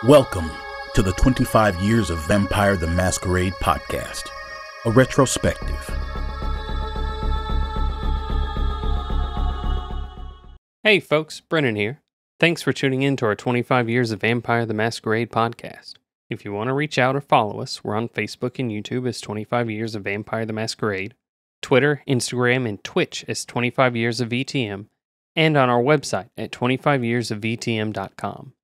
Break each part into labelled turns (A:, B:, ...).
A: Welcome to the 25 Years of Vampire the Masquerade podcast, a retrospective.
B: Hey folks, Brennan here. Thanks for tuning in to our 25 Years of Vampire the Masquerade podcast. If you want to reach out or follow us, we're on Facebook and YouTube as 25 Years of Vampire the Masquerade, Twitter, Instagram, and Twitch as 25 Years of VTM, and on our website at 25yearsofvtm.com.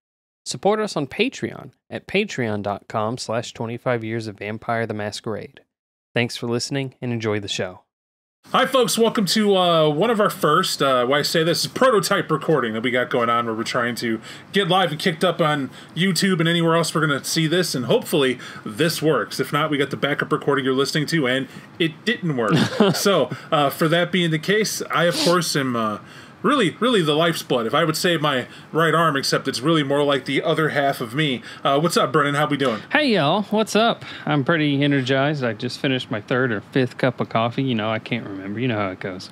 B: Support us on Patreon at patreon.com/25 Years of Vampire the Masquerade. Thanks for listening and enjoy the show.
C: Hi folks, welcome to one of our first, why I say this, is prototype recording that we got going on where we're trying to get live and kicked up on YouTube and anywhere else we're going to see this, and hopefully this works. If not, we got the backup recording you're listening to, and it didn't work. So, for that being the case, I of course am really the life's blood. If I would say my right arm, except it's really more like the other half of me. What's up, Brennan? How we doing?
B: Hey, y'all. What's up? I'm pretty energized. I just finished my third or fifth cup of coffee. You know, I can't remember. You know how it goes.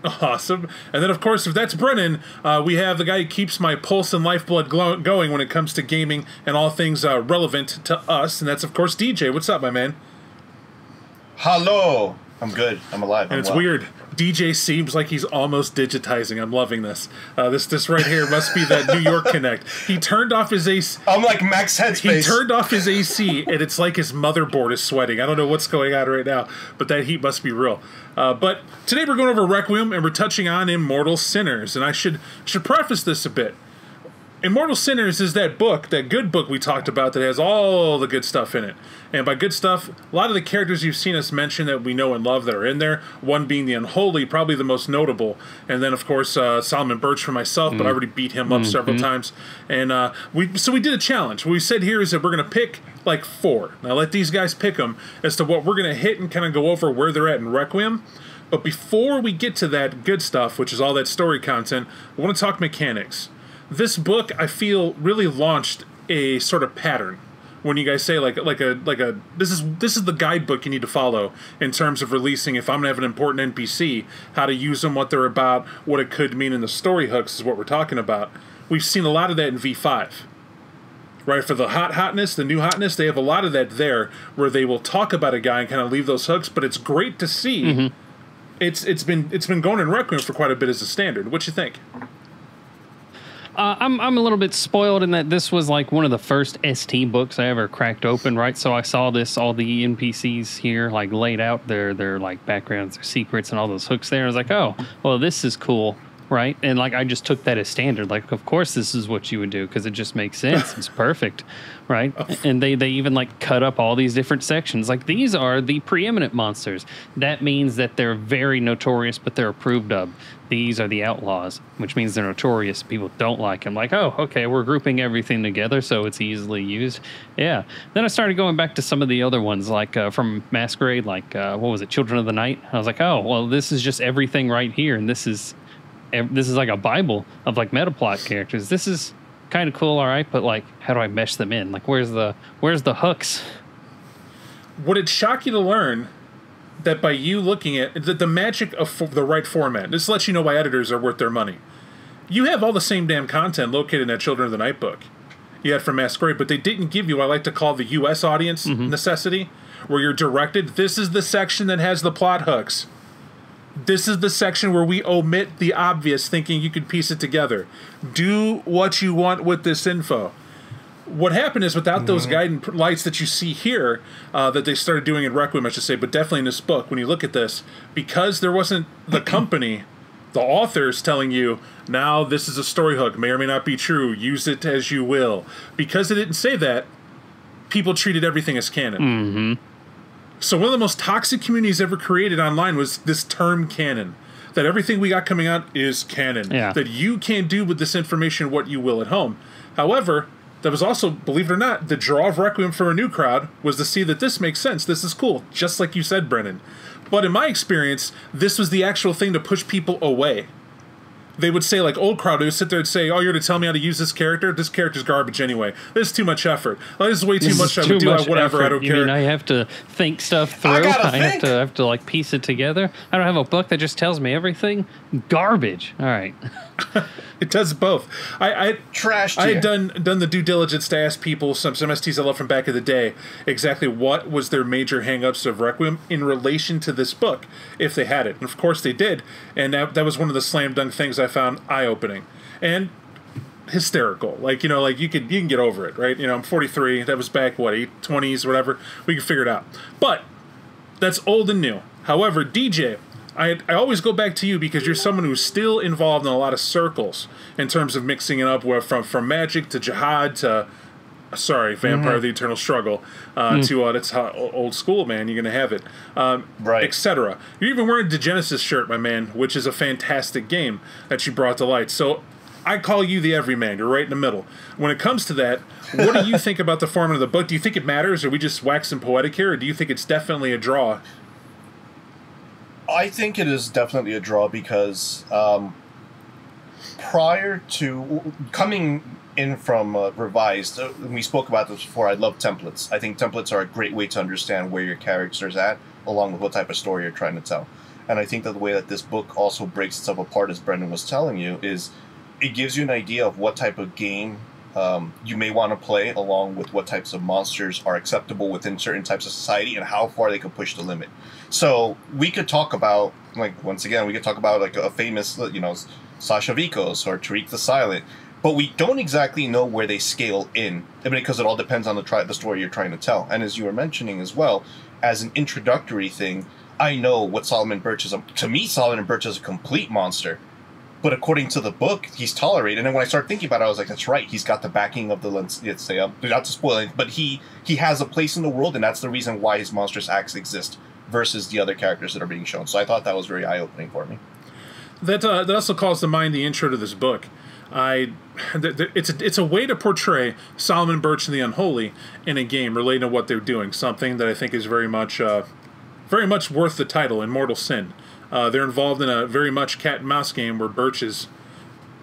C: Awesome. And then, of course, if that's Brennan, we have the guy who keeps my pulse and lifeblood going when it comes to gaming and all things relevant to us. And that's, of course, DJ. What's up, my man?
D: Hello. I'm good. I'm alive.
C: And it's weird. DJ seems like he's almost digitizing. I'm loving this. This right here must be that New York Connect. He turned off his AC.
D: I'm like Max Headspace.
C: He turned off his AC, and it's like his motherboard is sweating. I don't know what's going on right now, but that heat must be real. But today we're going over Requiem, and we're touching on Immortal Sinners. And I should preface this a bit. Immortal Sinners is that book, that good book we talked about that has all the good stuff in it. And by good stuff, a lot of the characters you've seen us mention that we know and love that are in there, one being the Unholy, probably the most notable. And then, of course, Solomon Birch for myself, but I already beat him up several times. And we did a challenge. What we said here is that we're going to pick like 4. Now, let these guys pick them as to what we're going to hit and kind of go over where they're at in Requiem. But before we get to that good stuff, which is all that story content, I want to talk mechanics. This book, I feel, really launched a sort of pattern. When you guys say this is the guidebook you need to follow in terms of releasing. If I'm gonna have an important NPC, how to use them, what they're about, what it could mean in the story hooks is what we're talking about. We've seen a lot of that in V5, right? For the hotness, the new hotness, they have a lot of that there where they will talk about a guy and kind of leave those hooks. But it's great to see. It's been going in Requiem for quite a bit as a standard. What you think?
B: I'm a little bit spoiled in that this was like one of the first ST books I ever cracked open, right? So I saw all the NPCs here like laid out, their like backgrounds, their secrets, and all those hooks there. I was like, oh, well, this is cool, right? And like I just took that as standard. Like, of course, this is what you would do because it just makes sense. It's perfect, right? And they even like cut up all these different sections. Like these are the preeminent monsters. That means that they're very notorious, but they're approved of. These are the outlaws, which means they're notorious. People don't like them. Like, oh, okay, we're grouping everything together so it's easily used. Yeah. Then I started going back to some of the other ones, like from Masquerade, like, what was it, Children of the Night? I was like, oh, well, this is just everything right here, and this is like a Bible of, like, meta plot characters. This is kind of cool, all right, but, like, how do I mesh them in? Like, where's the hooks?
C: Would it shock you to learn that by you looking at the magic of the right format, this lets you know why editors are worth their money. You have all the same damn content located in that Children of the Night book you had from Masquerade, but they didn't give you what I like to call the U.S. audience necessity, where you're directed, this is the section that has the plot hooks. This is the section where we omit the obvious, thinking you could piece it together. Do what you want with this info. What happened is without those guiding lights that you see here, that they started doing in Requiem, I should say, but definitely in this book, when you look at this, because there wasn't the company, the authors telling you, now this is a story hook, may or may not be true, use it as you will. Because they didn't say that, people treated everything as canon. So one of the most toxic communities ever created online was this term canon. That everything we got coming out is canon. Yeah. That you can do with this information what you will at home. However, that was also, believe it or not, the draw of Requiem for a new crowd was to see that this makes sense. This is cool, just like you said, Brennan. But in my experience, this was the actual thing to push people away. They would say, like, old crowd, they would sit there and say, oh, you're going to tell me how to use this character? This character's garbage anyway. This is too much effort. Like, this is way too much effort. Do whatever, I don't care.
B: You mean I have to think stuff through? I have to like piece it together? I don't have a book that just tells me everything? Garbage. All right.
C: It does both. I had done the due diligence to ask people, some STs I love from back in the day, exactly what was their major hang-ups of Requiem in relation to this book, if they had it. And of course they did. And that was one of the slam dunk things I found eye-opening. And hysterical. Like, you can get over it, right? I'm 43. That was back, 20s, whatever. We can figure it out. But that's old and new. However, DJ, I always go back to you because you're someone who's still involved in a lot of circles in terms of mixing it up from magic to jihad to, Vampire the Eternal Struggle, to that's how old school, man. You're going to have it,
D: right,
C: etc. You're even wearing the Genesis shirt, my man, which is a fantastic game that you brought to light. So I call you the everyman. You're right in the middle. When it comes to that, what do you think about the format of the book? Do you think it matters? Are we just waxing poetic here? Or do you think it's definitely a draw?
D: I think it is definitely a draw because prior to coming in from Revised, we spoke about this before, I love templates. I think templates are a great way to understand where your character's at, along with what type of story you're trying to tell. And I think that the way that this book also breaks itself apart, as Brendan was telling you, is it gives you an idea of what type of game you may want to play, along with what types of monsters are acceptable within certain types of society and how far they can push the limit. So we could talk about, once again, we could talk about a famous, Sasha Vikos or Tariq the Silent, but we don't exactly know where they scale in, because it all depends on the story you're trying to tell. And as you were mentioning as well, as an introductory thing, I know what Solomon Birch is. To me, Solomon Birch is a complete monster. But according to the book, he's tolerated. And then when I started thinking about it, I was like, that's right. He's got the backing of the, not to spoil it, but he has a place in the world, and that's the reason why his monstrous acts exist versus the other characters that are being shown. So I thought that was very eye-opening for me.
C: That also calls to mind the intro to this book. It's a way to portray Solomon Birch and the Unholy in a game relating to what they're doing, something that I think is very much worth the title, Immortal Sin. They're involved in a very much cat and mouse game where Birch is,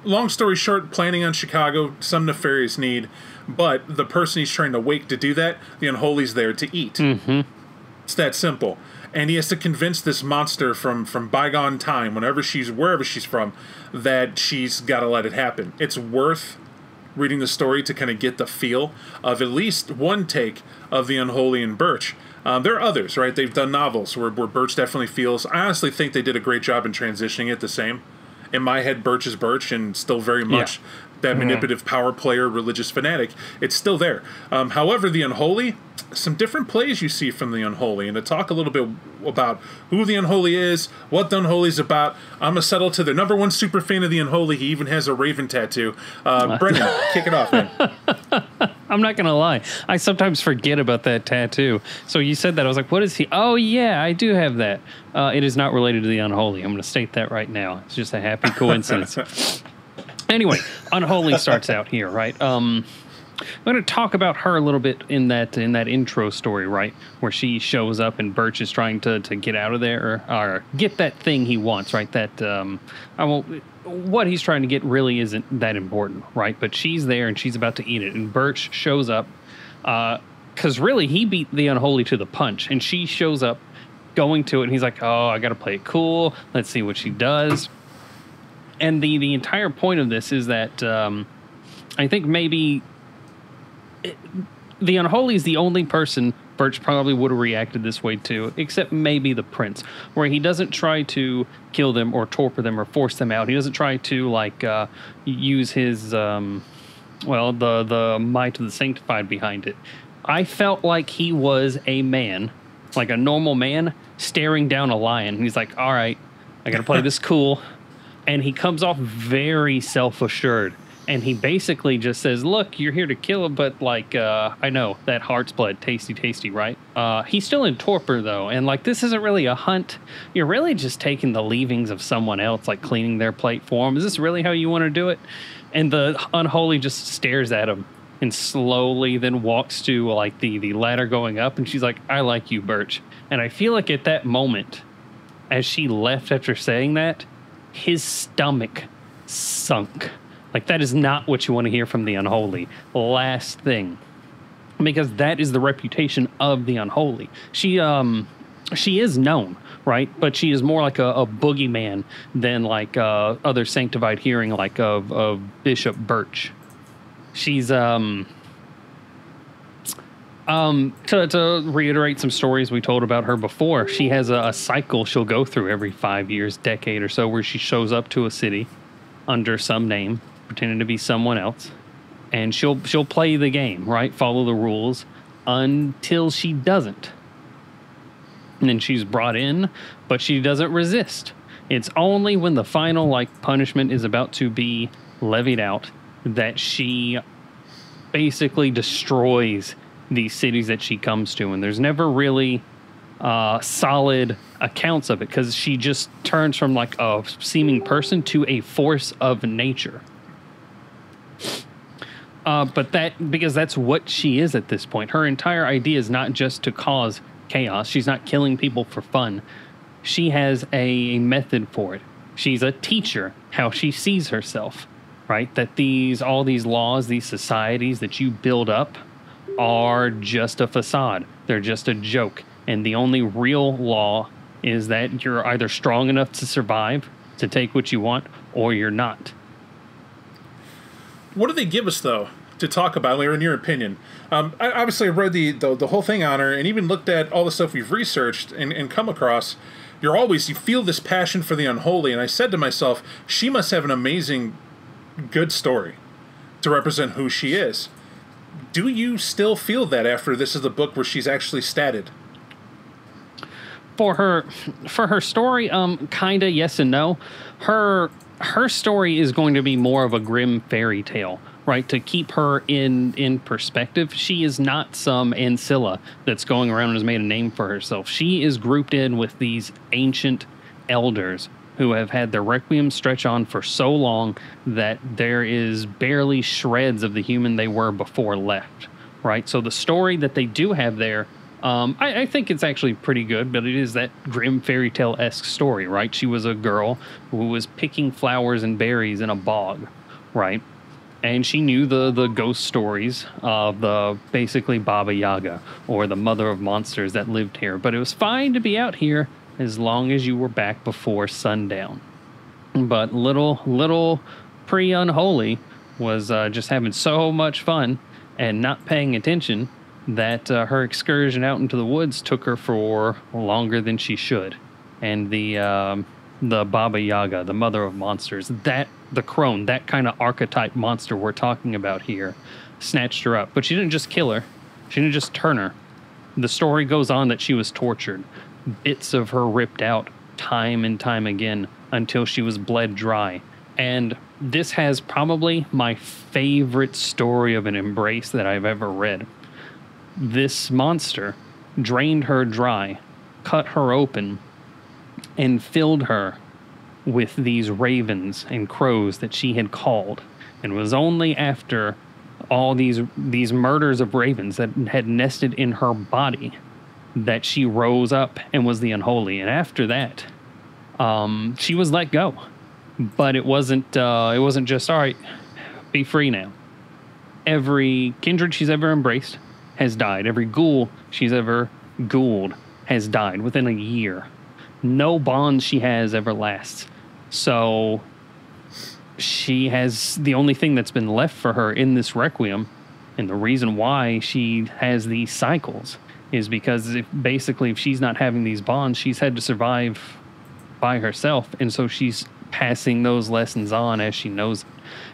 C: long story short, planning on Chicago, some nefarious need, but the person he's trying to wake to do that, the Unholy's there to eat. Mm-hmm. It's that simple. And he has to convince this monster from bygone time, wherever she's from, that she's got to let it happen. It's worth reading the story to kind of get the feel of at least one take of the Unholy and Birch. There are others, right? They've done novels where Birch definitely feels... I honestly think they did a great job in transitioning it the same. In my head, Birch is Birch and still very much that manipulative power player, religious fanatic. It's still there. However, the Unholy, some different plays you see from the Unholy. And to talk a little bit about who the Unholy is, what the Unholy is about, I'm going to settle to the number one super fan of the Unholy. He even has a raven tattoo. Brendan, kick it off, man.
B: I'm not going to lie. I sometimes forget about that tattoo. So you said that. I was like, what is he? Oh, yeah, I do have that. It is not related to the Unholy. I'm going to state that right now. It's just a happy coincidence. Anyway, Unholy starts out here, right? I'm going to talk about her a little bit in that intro story, right? Where she shows up and Birch is trying to get out of there or get that thing he wants, right? What he's trying to get really isn't that important, right? But she's there and she's about to eat it. And Birch shows up because really he beat the Unholy to the punch. And she shows up going to it and he's like, oh, I got to play it cool. Let's see what she does. And the entire point of this is that I think maybe the Unholy is the only person Birch probably would have reacted this way to, except maybe the Prince, where he doesn't try to kill them or torpor them or force them out. He doesn't try to use his the might of the sanctified behind it. I felt like he was a man, like a normal man, staring down a lion. He's like, all right, I got to play this cool. And he comes off very self-assured. And he basically just says, look, you're here to kill him, but, I know, that heart's blood, tasty, tasty, right? He's still in torpor, though. And, this isn't really a hunt. You're really just taking the leavings of someone else, cleaning their plate for him. Is this really how you want to do it? And the Unholy just stares at him and slowly then walks to, the ladder going up. And she's like, I like you, Birch. And I feel like at that moment, as she left after saying that, his stomach sunk. That is not what you want to hear from the Unholy. Last thing. Because that is the reputation of the Unholy. She, she is known, right? But she is more like a boogeyman than like other sanctified hearing, like of Bishop Birch. She's to reiterate some stories we told about her before, she has a cycle she'll go through every 5 years, decade or so, where she shows up to a city under some name, pretending to be someone else, and she'll play the game, right? Follow the rules until she doesn't. And then she's brought in, but she doesn't resist. It's only when the final like punishment is about to be levied out that she basically destroys these cities that she comes to. And there's never really solid accounts of it, because she just turns from like a seeming person to a force of nature. But because that's what she is at this point. Her entire idea is not just to cause chaos. She's not killing people for fun. She has a method for it. She's a teacher, how she sees herself, right? That all these laws, these societies that you build up are just a facade. They're just a joke. And the only real law is that you're either strong enough to survive, to take what you want, or you're not.
C: What do they give us, though, to talk about, in your opinion? I obviously read the whole thing on her, and even looked at all the stuff we've researched and come across. You feel this passion for the unholy, and I said to myself, she must have an amazing, good story to represent who she is. Do you still feel that after this is the book where she's actually statted?
B: For her story, kinda yes and no. Her story is going to be more of a grim fairy tale, right? To keep her in perspective, she is not some ancilla that's going around and has made a name for herself. She is grouped in with these ancient elders who have had their requiem stretch on for so long that there is barely shreds of the human they were before left, right? So the story that they do have there, I think it's actually pretty good, but it is that grim fairy tale-esque story, right? She was a girl who was picking flowers and berries in a bog, right? And she knew the ghost stories of the basically Baba Yaga, or the mother of monsters that lived here. But it was fine to be out here as long as you were back before sundown. But little pre-unholy was just having so much fun and not paying attention that her excursion out into the woods took her for longer than she should. And the Baba Yaga, the mother of monsters, the crone, that kind of archetype monster we're talking about here, snatched her up. But she didn't just kill her. She didn't just turn her. The story goes on that she was tortured. Bits of her ripped out time and time again until she was bled dry. And this has probably my favorite story of an embrace that I've ever read. This monster drained her dry, cut her open, and filled her with these ravens and crows that she had called. And it was only after all these murders of ravens that had nested in her body that she rose up and was the unholy. And after that, she was let go. But it wasn't just, all right, be free now. Every kindred she's ever embraced has died. Every ghoul she's ever ghouled has died within a year. No bond she has ever lasts. So she has, the only thing that's been left for her in this requiem, and the reason why she has these cycles, is because if she's not having these bonds, she's had to survive by herself, and so she's passing those lessons on as she knows it.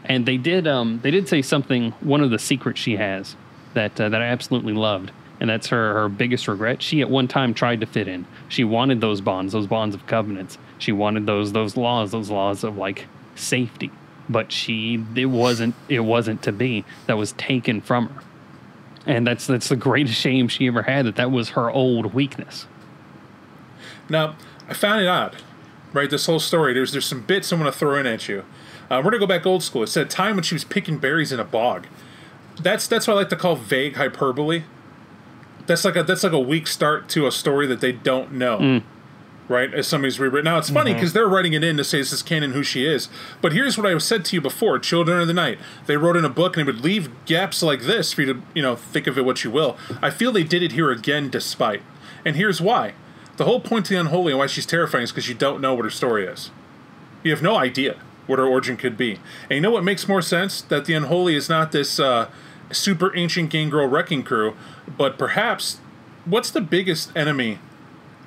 B: And they did say something, one of the secrets she has that I absolutely loved, and that's her biggest regret. She at one time tried to fit in. She wanted those bonds of covenants. She wanted those laws of like safety, but it wasn't to be. That was taken from her. And that's the greatest shame she ever had, that was her old weakness.
C: Now, I found it odd, right? This whole story, there's some bits I want to throw in at you. We're going to go back old school. It said a time when she was picking berries in a bog. That's what I like to call vague hyperbole. That's like a weak start to a story that they don't know, right? As somebody's rewritten. Now, it's funny because they're writing it in to say this is canon who she is. But here's what I said to you before, Children of the Night. They wrote in a book and it would leave gaps like this for you to, think of it what you will. I feel they did it here again despite. And here's why. The whole point to the Unholy and why she's terrifying is because you don't know what her story is. You have no idea what her origin could be. And you know what makes more sense? That the Unholy is not this super ancient gangrel wrecking crew, but perhaps, what's the biggest enemy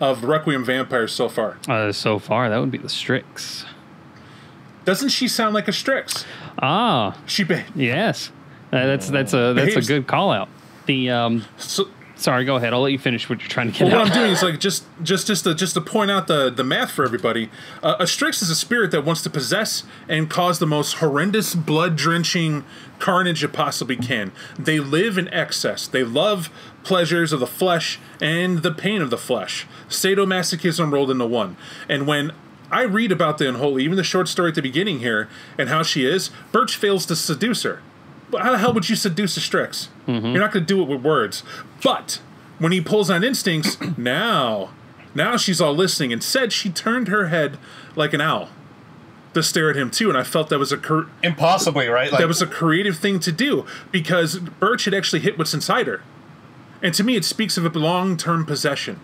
C: of Requiem vampires so far?
B: So far, that would be the Strix.
C: Doesn't she sound like a Strix?
B: Ah,
C: Yes.
B: That's a good call out. Sorry, go ahead. I'll let you finish what you're trying to get out.
C: What I'm doing is like just to point out the math for everybody. A Strix is a spirit that wants to possess and cause the most horrendous, blood-drenching carnage it possibly can. They live in excess. They love pleasures of the flesh and the pain of the flesh. Sadomasochism rolled into one. And when I read about the Unholy, even the short story at the beginning here, and how she is, Birch fails to seduce her. How the hell would you seduce a Strix? Mm-hmm. You're not going to do it with words. But when he pulls on instincts, now she's all listening, and said she turned her head like an owl to stare at him too. And I felt that was
D: impossibly, right?
C: That was a creative thing to do, because Birch had actually hit what's inside her. And to me, it speaks of a long-term possession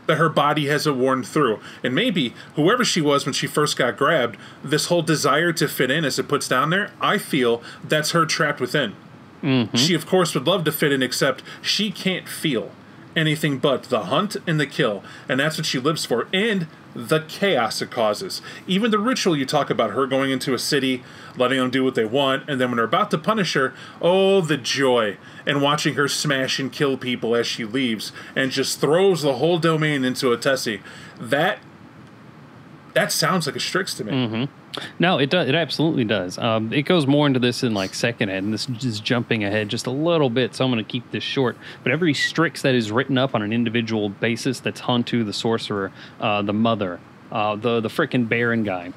C: that her body hasn't worn through. And maybe whoever she was when she first got grabbed, this whole desire to fit in as it puts down there, I feel that's her trapped within. Mm-hmm. She, of course, would love to fit in, except she can't feel anything but the hunt and the kill. And that's what she lives for. And the chaos it causes. Even the ritual you talk about, her going into a city, letting them do what they want, and then when they're about to punish her, oh, the joy. And watching her smash and kill people as she leaves, and just throws the whole domain into a Tessie. That sounds like a Strix to me.
B: Mm-hmm. No, it does. It absolutely does. It goes more into this in like second ed, and this is jumping ahead just a little bit, so I'm going to keep this short. But every Strix that is written up on an individual basis, that's Hantu, the sorcerer, the mother, the frickin' Baron guy,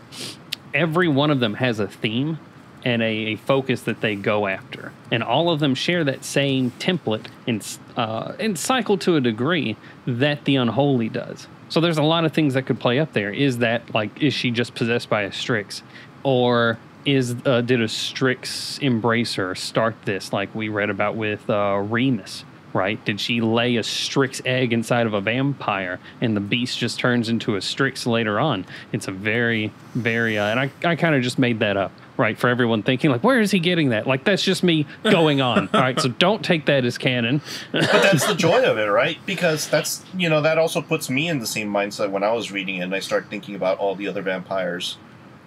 B: every one of them has a theme and a focus that they go after. And all of them share that same template and cycle to a degree that the Unholy does. So there's a lot of things that could play up there. Is she just possessed by a Strix? Or did a Strix embrace her, start this, like we read about with Remus, right? Did she lay a Strix egg inside of a vampire, and the beast just turns into a Strix later on? It's a very, very... and I kind of just made that up, right, for everyone thinking, like, where is he getting that? Like, that's just me going on, all right? So don't take that as canon.
D: But that's the joy of it, right? Because that's, that also puts me in the same mindset when I was reading it, and I start thinking about all the other vampires,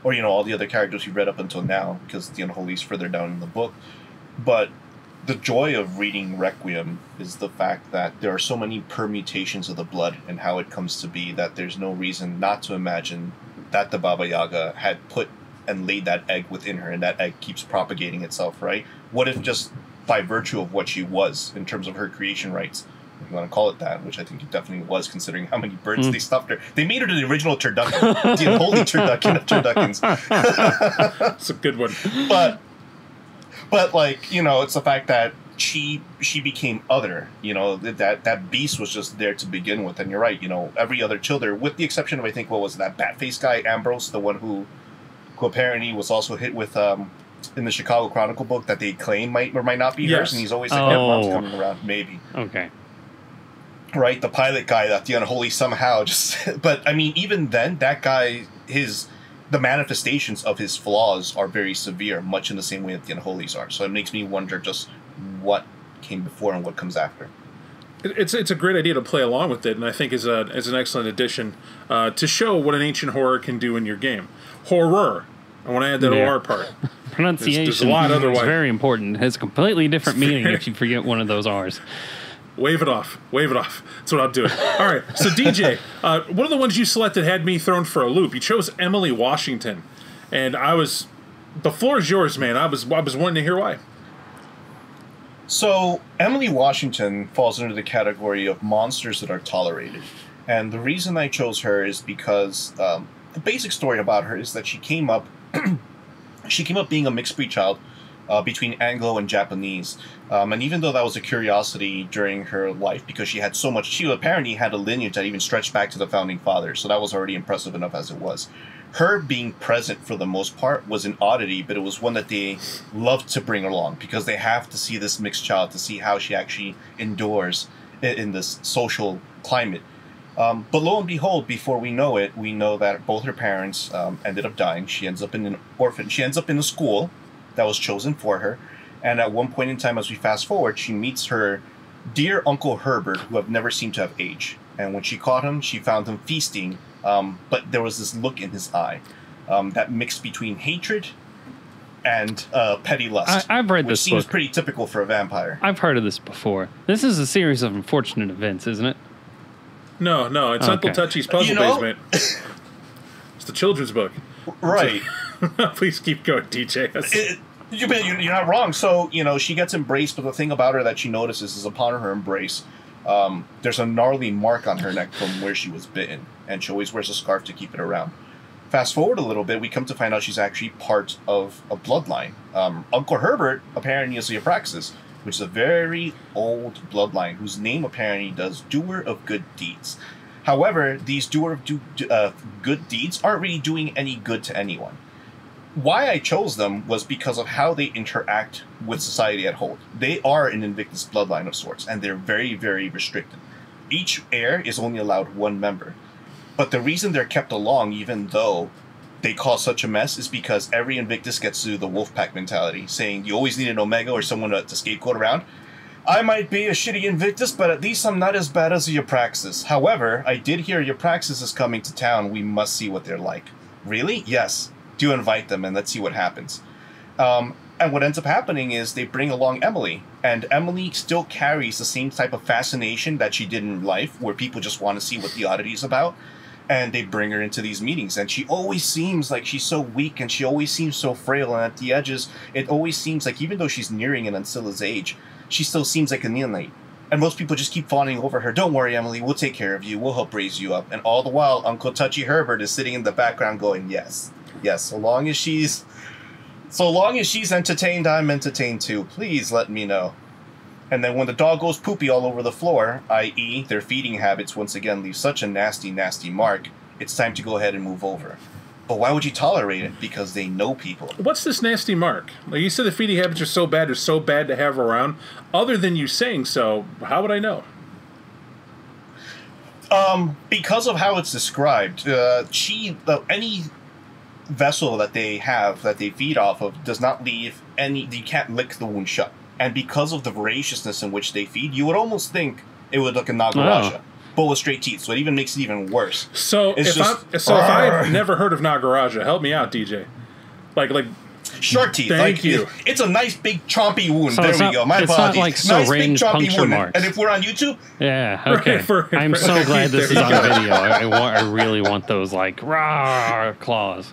D: or, all the other characters you read up until now, because the Unholy's further down in the book. But the joy of reading Requiem is the fact that there are so many permutations of the blood and how it comes to be that there's no reason not to imagine that the Baba Yaga had put and laid that egg within her, and that egg keeps propagating itself, right? What if just by virtue of what she was, in terms of her creation rights, if you want to call it that, which I think it definitely was, considering how many birds they stuffed her. They made her the original turducken, the unholy turducken of turduckens.
C: That's a good one.
D: But like, it's the fact that she became other, that beast was just there to begin with. And you're right, every other childer, with the exception of, I think, what was that bat-faced guy, Ambrose, the one who apparently was also hit with, in the Chicago Chronicle book, that they claim might or might not be hers, and he's always like, mom's coming around, maybe.
B: Okay.
D: Right, the pilot guy that the Unholy somehow just... But, I mean, even then, that guy, the manifestations of his flaws are very severe, much in the same way that the Unholies are. So it makes me wonder just what came before and what comes after.
C: It's a great idea to play along with it, and I think is an excellent addition to show what an ancient horror can do in your game. Horror. I want to add that OR part.
B: Pronunciation
C: there's a lot otherwise.
B: is very important. It has a completely different meaning if you forget one of those R's.
C: Wave it off. Wave it off. That's what I'm doing. All right. So, DJ, one of the ones you selected had me thrown for a loop. You chose Emily Washington. And the floor is yours, man. I was wanting to hear why.
D: So, Emily Washington falls under the category of monsters that are tolerated. And the reason I chose her is because the basic story about her is that she came up being a mixed breed child between Anglo and Japanese. And even though that was a curiosity during her life, because she apparently had a lineage that even stretched back to the founding fathers, so that was already impressive enough as it was. Her being present for the most part was an oddity, but it was one that they loved to bring along, because they have to see this mixed child to see how she actually endures in this social climate. But lo and behold, before we know it, we know that both her parents ended up dying. She ends up in an orphan. She ends up in a school that was chosen for her. And at one point in time, as we fast forward, she meets her dear Uncle Herbert, who have never seemed to have aged. And when she caught him, she found him feasting, but there was this look in his eye that mixed between hatred and petty lust.
B: I've read
D: which
B: this
D: seems
B: book.
D: pretty typical for a vampire.
B: I've heard of this before. This is a series of unfortunate events, isn't it?
C: No, it's Uncle Touchy's Puzzle Basement. It's the children's book.
D: Right.
C: Please keep going, DJ.
D: You're not wrong. So, she gets embraced, but the thing about her that she notices is upon her embrace, there's a gnarly mark on her neck from where she was bitten, and she always wears a scarf to keep it around. Fast forward a little bit, we come to find out she's actually part of a bloodline. Uncle Herbert apparently is Eupraxis, which is a very old bloodline whose name apparently does doer of good deeds. However, these doer of good deeds aren't really doing any good to anyone. Why I chose them was because of how they interact with society at whole. They are an Invictus bloodline of sorts, and they're very, very restricted. Each heir is only allowed one member. But the reason they're kept along, even though they cause such a mess, is because every Invictus gets to the wolf pack mentality, saying you always need an Omega or someone to scapegoat around. I might be a shitty Invictus, but at least I'm not as bad as Eupraxis. However, I did hear Eupraxis is coming to town. We must see what they're like. Really? Yes. Do invite them and let's see what happens. And what ends up happening is they bring along Emily, and Emily still carries the same type of fascination that she did in life, where people just want to see what the oddity is about, and they bring her into these meetings, and she always seems like she's so weak, and she always seems so frail, and at the edges, it always seems like even though she's nearing an Ancilla's age, she still seems like a neonate. And most people just keep fawning over her. Don't worry, Emily, we'll take care of you, we'll help raise you up. And all the while, Uncle Touchy Herbert is sitting in the background going, yes, so long as she's entertained, I'm entertained too. Please let me know. And then when the dog goes poopy all over the floor, i.e. their feeding habits once again leave such a nasty, nasty mark, it's time to go ahead and move over. But why would you tolerate it? Because they know people.
C: What's this nasty mark? Like you said, the feeding habits are so bad, they're so bad to have around. Other than you saying so, how would I know?
D: Because of how it's described, any vessel that they have, that they feed off of, does not leave any, you can't lick the wound shut. And because of the voraciousness in which they feed, you would almost think it would look a Nagaraja, but with straight teeth, so it even makes it even worse.
C: So if I've never heard of Nagaraja, help me out, DJ. Like
D: short teeth.
C: Thank you.
D: It's a nice big chompy wound.
B: So
D: there we go. My apologies.
B: It's not like syringe puncture marks.
D: And if we're on YouTube,
B: yeah, okay. I'm so glad this is on video. I really want those like raw claws.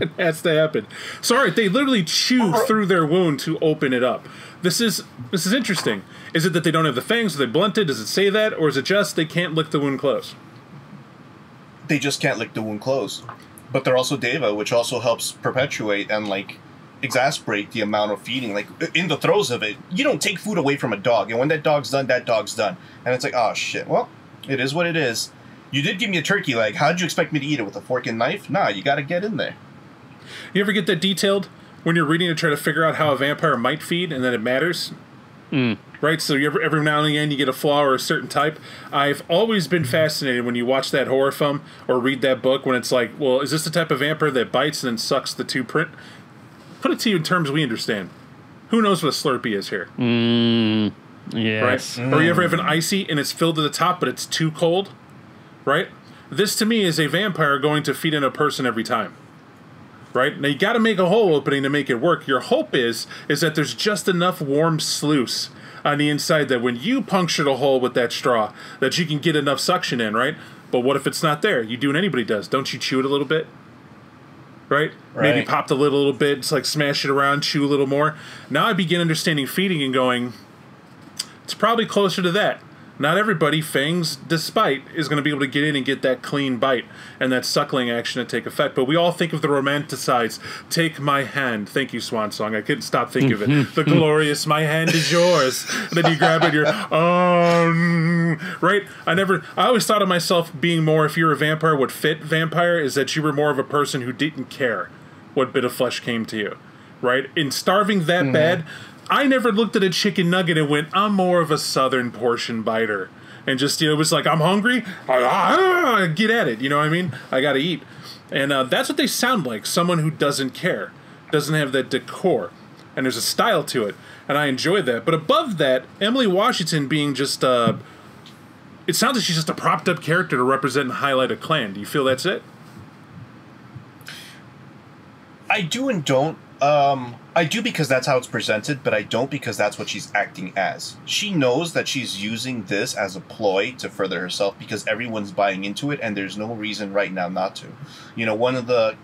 C: It has to happen. So all right, they literally chew through their wound to open it up. This is interesting. Is it that they don't have the fangs? Are they blunted? Does it say that, or is it just they can't lick the wound close?
D: They just can't lick the wound close. But they're also Deva, which also helps perpetuate and, exasperate the amount of feeding. Like, in the throes of it, you don't take food away from a dog. And when that dog's done, that dog's done. And it's like, oh, shit. Well, it is what it is. You did give me a turkey leg. How'd you expect me to eat it? With a fork and knife? Nah, you gotta get in there.
C: You ever get that detailed when you're reading to try to figure out how a vampire might feed, and then it matters? Right, so every now and again you get a flaw or a certain type. I've always been fascinated when you watch that horror film or read that book when it's like, well, is this the type of vampire that bites and then sucks the two print? Put it to you in terms we understand. Who knows what a Slurpee is here?
B: Yes.
C: Right? Or you ever have an icy and it's filled to the top but it's too cold? Right? This to me is a vampire going to feed in a person every time. Right? Now you got to make a hole opening to make it work. Your hope is that there's just enough warm sluice on the inside that when you puncture the hole with that straw, that you can get enough suction in, right? But what if it's not there? You do what anybody does. Don't you chew it a little bit? Right? Maybe pop the lid a little bit, just smash it around, chew a little more. Now I begin understanding feeding and going, it's probably closer to that. Not everybody, fangs despite, is going to be able to get in and get that clean bite and that suckling action to take effect. But we all think of the romanticides. Take my hand. Thank you, Swan Song. I couldn't stop thinking of it. The glorious, my hand is yours. And then you grab it, you're, right? I always thought of myself being more, if you're a vampire, what fit vampire is that you were more of a person who didn't care what bit of flesh came to you, right? In starving that bad, I never looked at a chicken nugget and went, I'm more of a southern portion biter. and just, it was like, I'm hungry, get at it, you know what I mean? I gotta eat. And that's what they sound like, someone who doesn't care, doesn't have that decor, and there's a style to it, and I enjoy that. But above that, Emily Washington being just, it sounds like she's just a propped up character to represent and highlight a clan. Do you feel that's it?
D: I do and don't. I do because that's how it's presented, but I don't because that's what she's acting as. She knows that she's using this as a ploy to further herself because everyone's buying into it, and there's no reason right now not to. You know, one of the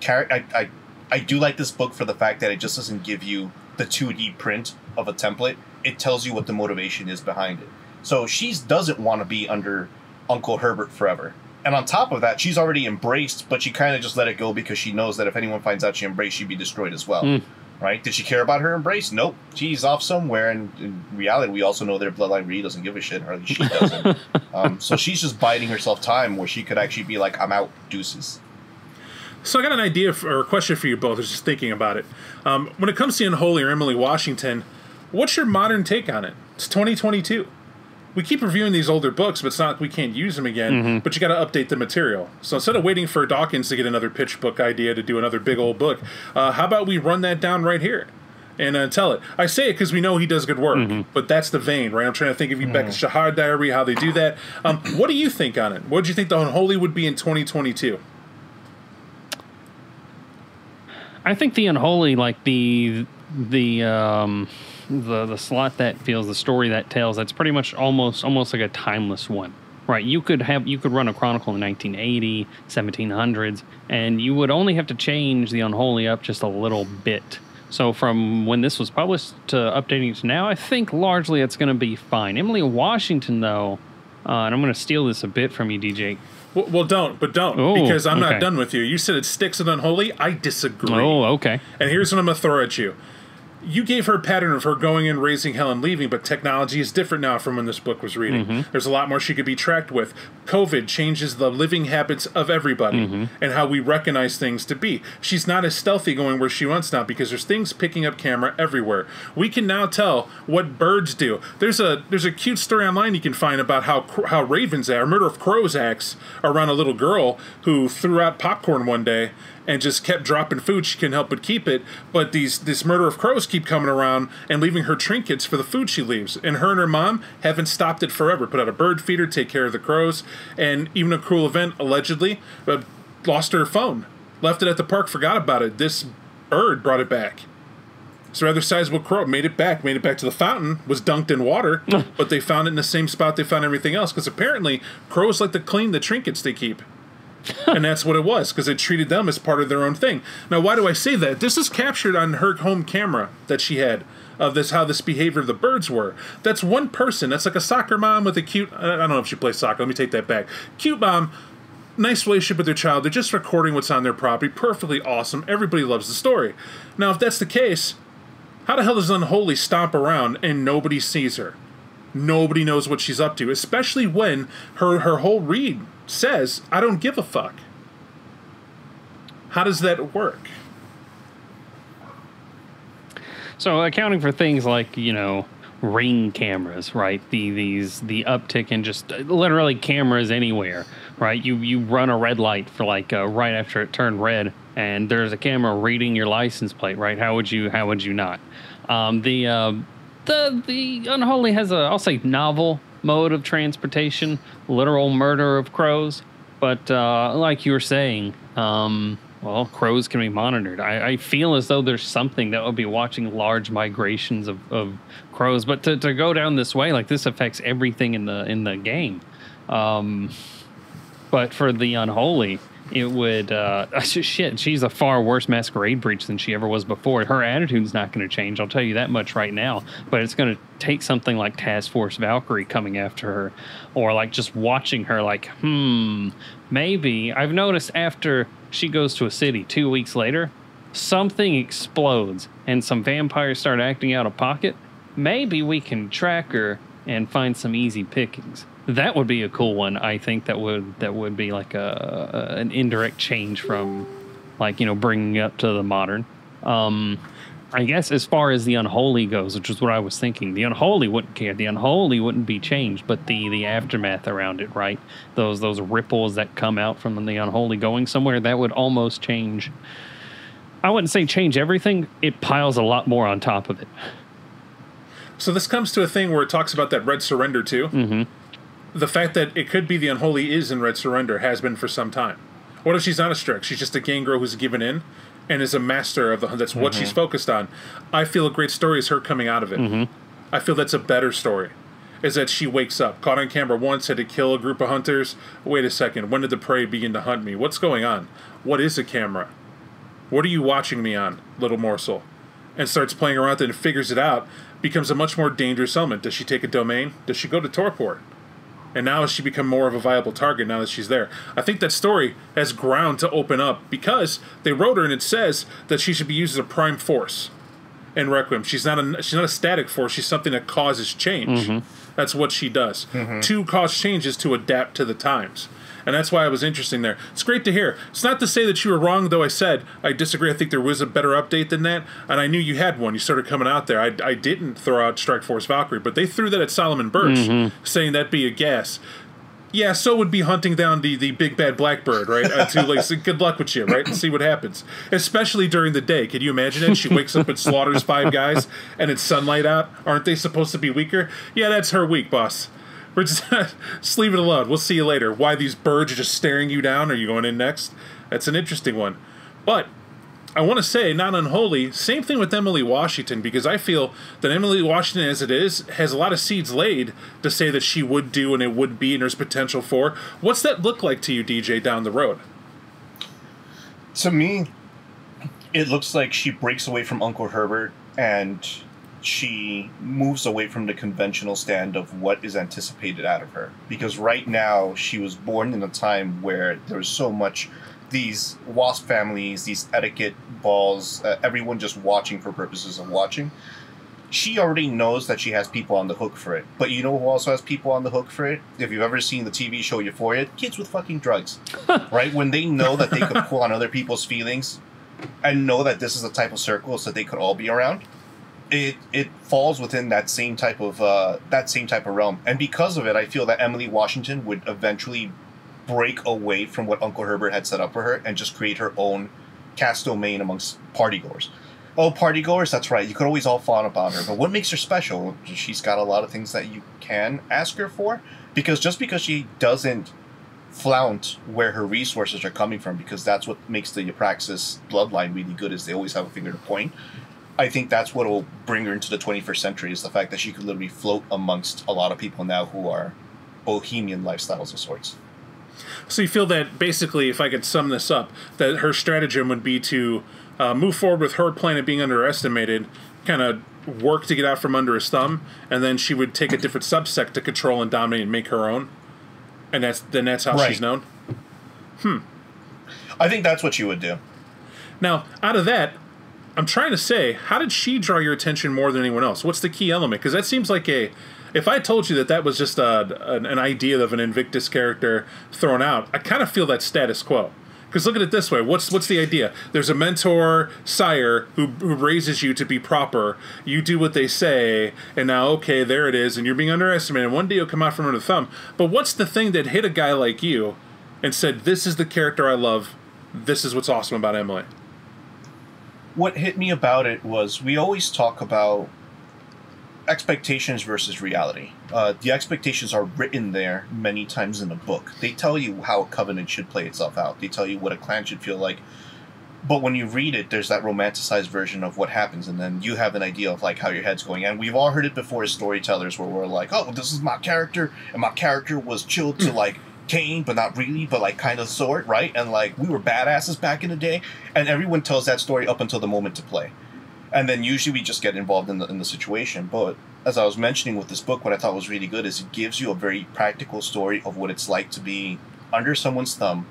D: I do like this book for the fact that it just doesn't give you the 2D print of a template. It tells you what the motivation is behind it. So she doesn't want to be under Uncle Herbert forever. And on top of that, she's already embraced, but she kind of just let it go because she knows that if anyone finds out she embraced, she'd be destroyed as well. Right? Did she care about her embrace? Nope. She's off somewhere, and in reality, we also know their bloodline really doesn't give a shit, or at least she doesn't. So she's just biding herself time where she could actually be like, I'm out, deuces.
C: So I got an idea or a question for you both. I was just thinking about it. When it comes to Unholy or Emily Washington, what's your modern take on it? It's 2022. We keep reviewing these older books, but it's not like we can't use them again, but you got to update the material. So instead of waiting for Dawkins to get another pitch book idea to do another big old book, how about we run that down right here and tell it? I say it because we know he does good work, but that's the vein, right? I'm trying to think of Rebecca Shahar Diary, how they do that. What do you think on it? What do you think the Unholy would be in 2022?
B: I think the Unholy, like the slot that feels, the story that tells, that's pretty much almost like a timeless one, right? You could run a chronicle in 1980, 1700s, and you would only have to change the Unholy up just a little bit. So from when this was published to updating it to now, I think largely it's going to be fine. Emily Washington, though, and I'm going to steal this a bit from you, DJ.
C: Well, don't, because I'm not done with you. You said it sticks in Unholy. I disagree.
B: Oh, okay.
C: And here's what I'm going to throw at you. You gave her a pattern of her going in, raising hell, and leaving, but technology is different now from when this book was reading. There's a lot more she could be tracked with. COVID changes the living habits of everybody and how we recognize things to be. She's not as stealthy going where she wants now because there's things picking up camera everywhere. We can now tell what birds do. There's a cute story online you can find about how ravens act, or Murder of Crows acts around a little girl who threw out popcorn one day and just kept dropping food. She couldn't help but keep it. But this Murder of Crows keep coming around and leaving her trinkets for the food she leaves. And her and her mom haven't stopped it forever. Put out a bird feeder, take care of the crows. And even a cruel event, allegedly, lost her phone. Left it at the park, forgot about it. This bird brought it back. It's a rather sizable crow. Made it back to the fountain, was dunked in water, but they found it in the same spot they found everything else. Because apparently, crows like to clean the trinkets they keep. And that's what it was, because it treated them as part of their own thing. Now, why do I say that? This is captured on her home camera that she had of how this behavior of the birds were. That's one person. That's like a soccer mom with a cute, I don't know if she plays soccer. Let me take that back. Cute mom, nice relationship with their child. They're just recording what's on their property. Perfectly awesome. Everybody loves the story. Now, if that's the case, how the hell does Unholy stomp around and nobody sees her? Nobody knows what she's up to, especially when her whole read says, I don't give a fuck. How does that work?
B: So accounting for things like, Ring cameras, right? The uptick in just literally cameras anywhere, right? You run a red light for right after it turned red, and there's a camera reading your license plate, right? How would you not? The Unholy has I'll say novel mode of transportation, literal murder of crows, but like you were saying, crows can be monitored. I feel as though there's something that would be watching large migrations of crows, but to go down this way, like, this affects everything in the game. But for the Unholy, it would she's a far worse masquerade breach than she ever was before. Her attitude's not going to change, I'll tell you that much right now, but it's going to take something like Task Force Valkyrie coming after her, or like just watching her like, maybe. I've noticed after she goes to a city 2 weeks later, something explodes and some vampires start acting out of pocket. Maybe we can track her and find some easy pickings. That would be a cool one. I think that would be like an indirect change from, bringing it up to the modern. I guess as far as the unholy goes, which is what I was thinking, the unholy wouldn't care. The unholy wouldn't be changed, but the aftermath around it, right? Those ripples that come out from the unholy going somewhere, that would almost change. I wouldn't say change everything. It piles a lot more on top of it.
C: So this comes to a thing where it talks about that Red Surrender too.
B: Mm-hmm.
C: The fact that it could be the unholy is in Red Surrender has been for some time. What if she's not a Strix? She's just a gang girl who's given in and is a master of the... That's what she's focused on. I feel a great story is her coming out of it.
B: Mm-hmm.
C: I feel that's a better story. Is that she wakes up, caught on camera once, had to kill a group of hunters. Wait a second, when did the prey begin to hunt me? What's going on? What is a camera? What are you watching me on, little morsel? And starts playing around with it and figures it out. Becomes a much more dangerous element. Does she take a domain? Does she go to Torport? And now has she become more of a viable target now that she's there? I think that story has ground to open up because they wrote her and it says that she should be used as a prime force in Requiem. She's not a static force. She's something that causes change. That's what she does. To cause change is to adapt to the times. And that's why it was interesting there. It's great to hear. It's not to say that you were wrong, though I said I disagree. I think there was a better update than that. And I knew you had one. You started coming out there. I didn't throw out Strike Force Valkyrie, but they threw that at Solomon Birch, saying that'd be a gas. Yeah, so would be hunting down the big bad blackbird, right? So good luck with you, right? And see what happens. Especially during the day. Can you imagine it? She wakes up and slaughters 5 guys, and it's sunlight out. Aren't they supposed to be weaker? Yeah, that's her week, boss. We're just leave it alone. We'll see you later. Why these birds are just staring you down? Are you going in next? That's an interesting one. But I want to say, not unholy, same thing with Emily Washington, because I feel that Emily Washington, as it is, has a lot of seeds laid to say that she would do and it would be and there's potential for. What's that look like to you, DJ, down the road?
D: To me, it looks like she breaks away from Uncle Herbert and she moves away from the conventional stand of what is anticipated out of her. Because right now, she was born in a time where there was so much, these WASP families, these etiquette balls, everyone just watching for purposes of watching. She already knows that she has people on the hook for it. But you know who also has people on the hook for it? If you've ever seen the TV show Euphoria, kids with fucking drugs. Right? When they know that they could pull on other people's feelings and know that this is the type of circles that they could all be around, it falls within that same type of realm. And because of it, I feel that Emily Washington would eventually break away from what Uncle Herbert had set up for her and just create her own cast domain amongst partygoers. Oh, partygoers, that's right. You could always all fawn upon her. But what makes her special? She's got a lot of things that you can ask her for. Because just because she doesn't flaunt where her resources are coming from, because that's what makes the Eupraxis bloodline really good, is they always have a finger to point. I think that's what will bring her into the 21st century, is the fact that she could literally float amongst a lot of people now who are bohemian lifestyles of sorts.
C: So you feel that, basically, if I could sum this up, that her stratagem would be to move forward with her planet being underestimated, kind of work to get out from under his thumb, and then she would take a different subsect to control and dominate and make her own? And that's how she's known?
D: I think that's what she would do.
C: Now, out of that, I'm trying to say, how did she draw your attention more than anyone else? What's the key element? Because that seems like if I told you that was just an idea of an Invictus character thrown out, I kind of feel that's status quo. Because look at it this way. What's the idea? There's a mentor, sire, who raises you to be proper. You do what they say, and now, okay, there it is, and you're being underestimated. One day you'll come out from under the thumb. But what's the thing that hit a guy like you and said, this is the character I love, this is what's awesome about Emily?
D: What hit me about it was, we always talk about expectations versus reality. The expectations are written there many times in the book. They tell you how a covenant should play itself out. They tell you what a clan should feel like. But when you read it, there's that romanticized version of what happens, and then you have an idea of like how your head's going. And we've all heard it before as storytellers, where we're like, oh, this is my character, and my character was chilled to like Cain, but not really, but like kind of sort, right? And like we were badasses back in the day, and everyone tells that story up until the moment to play. And then usually we just get involved in the situation. But as I was mentioning with this book, what I thought was really good is it gives you a very practical story of what it's like to be under someone's thumb,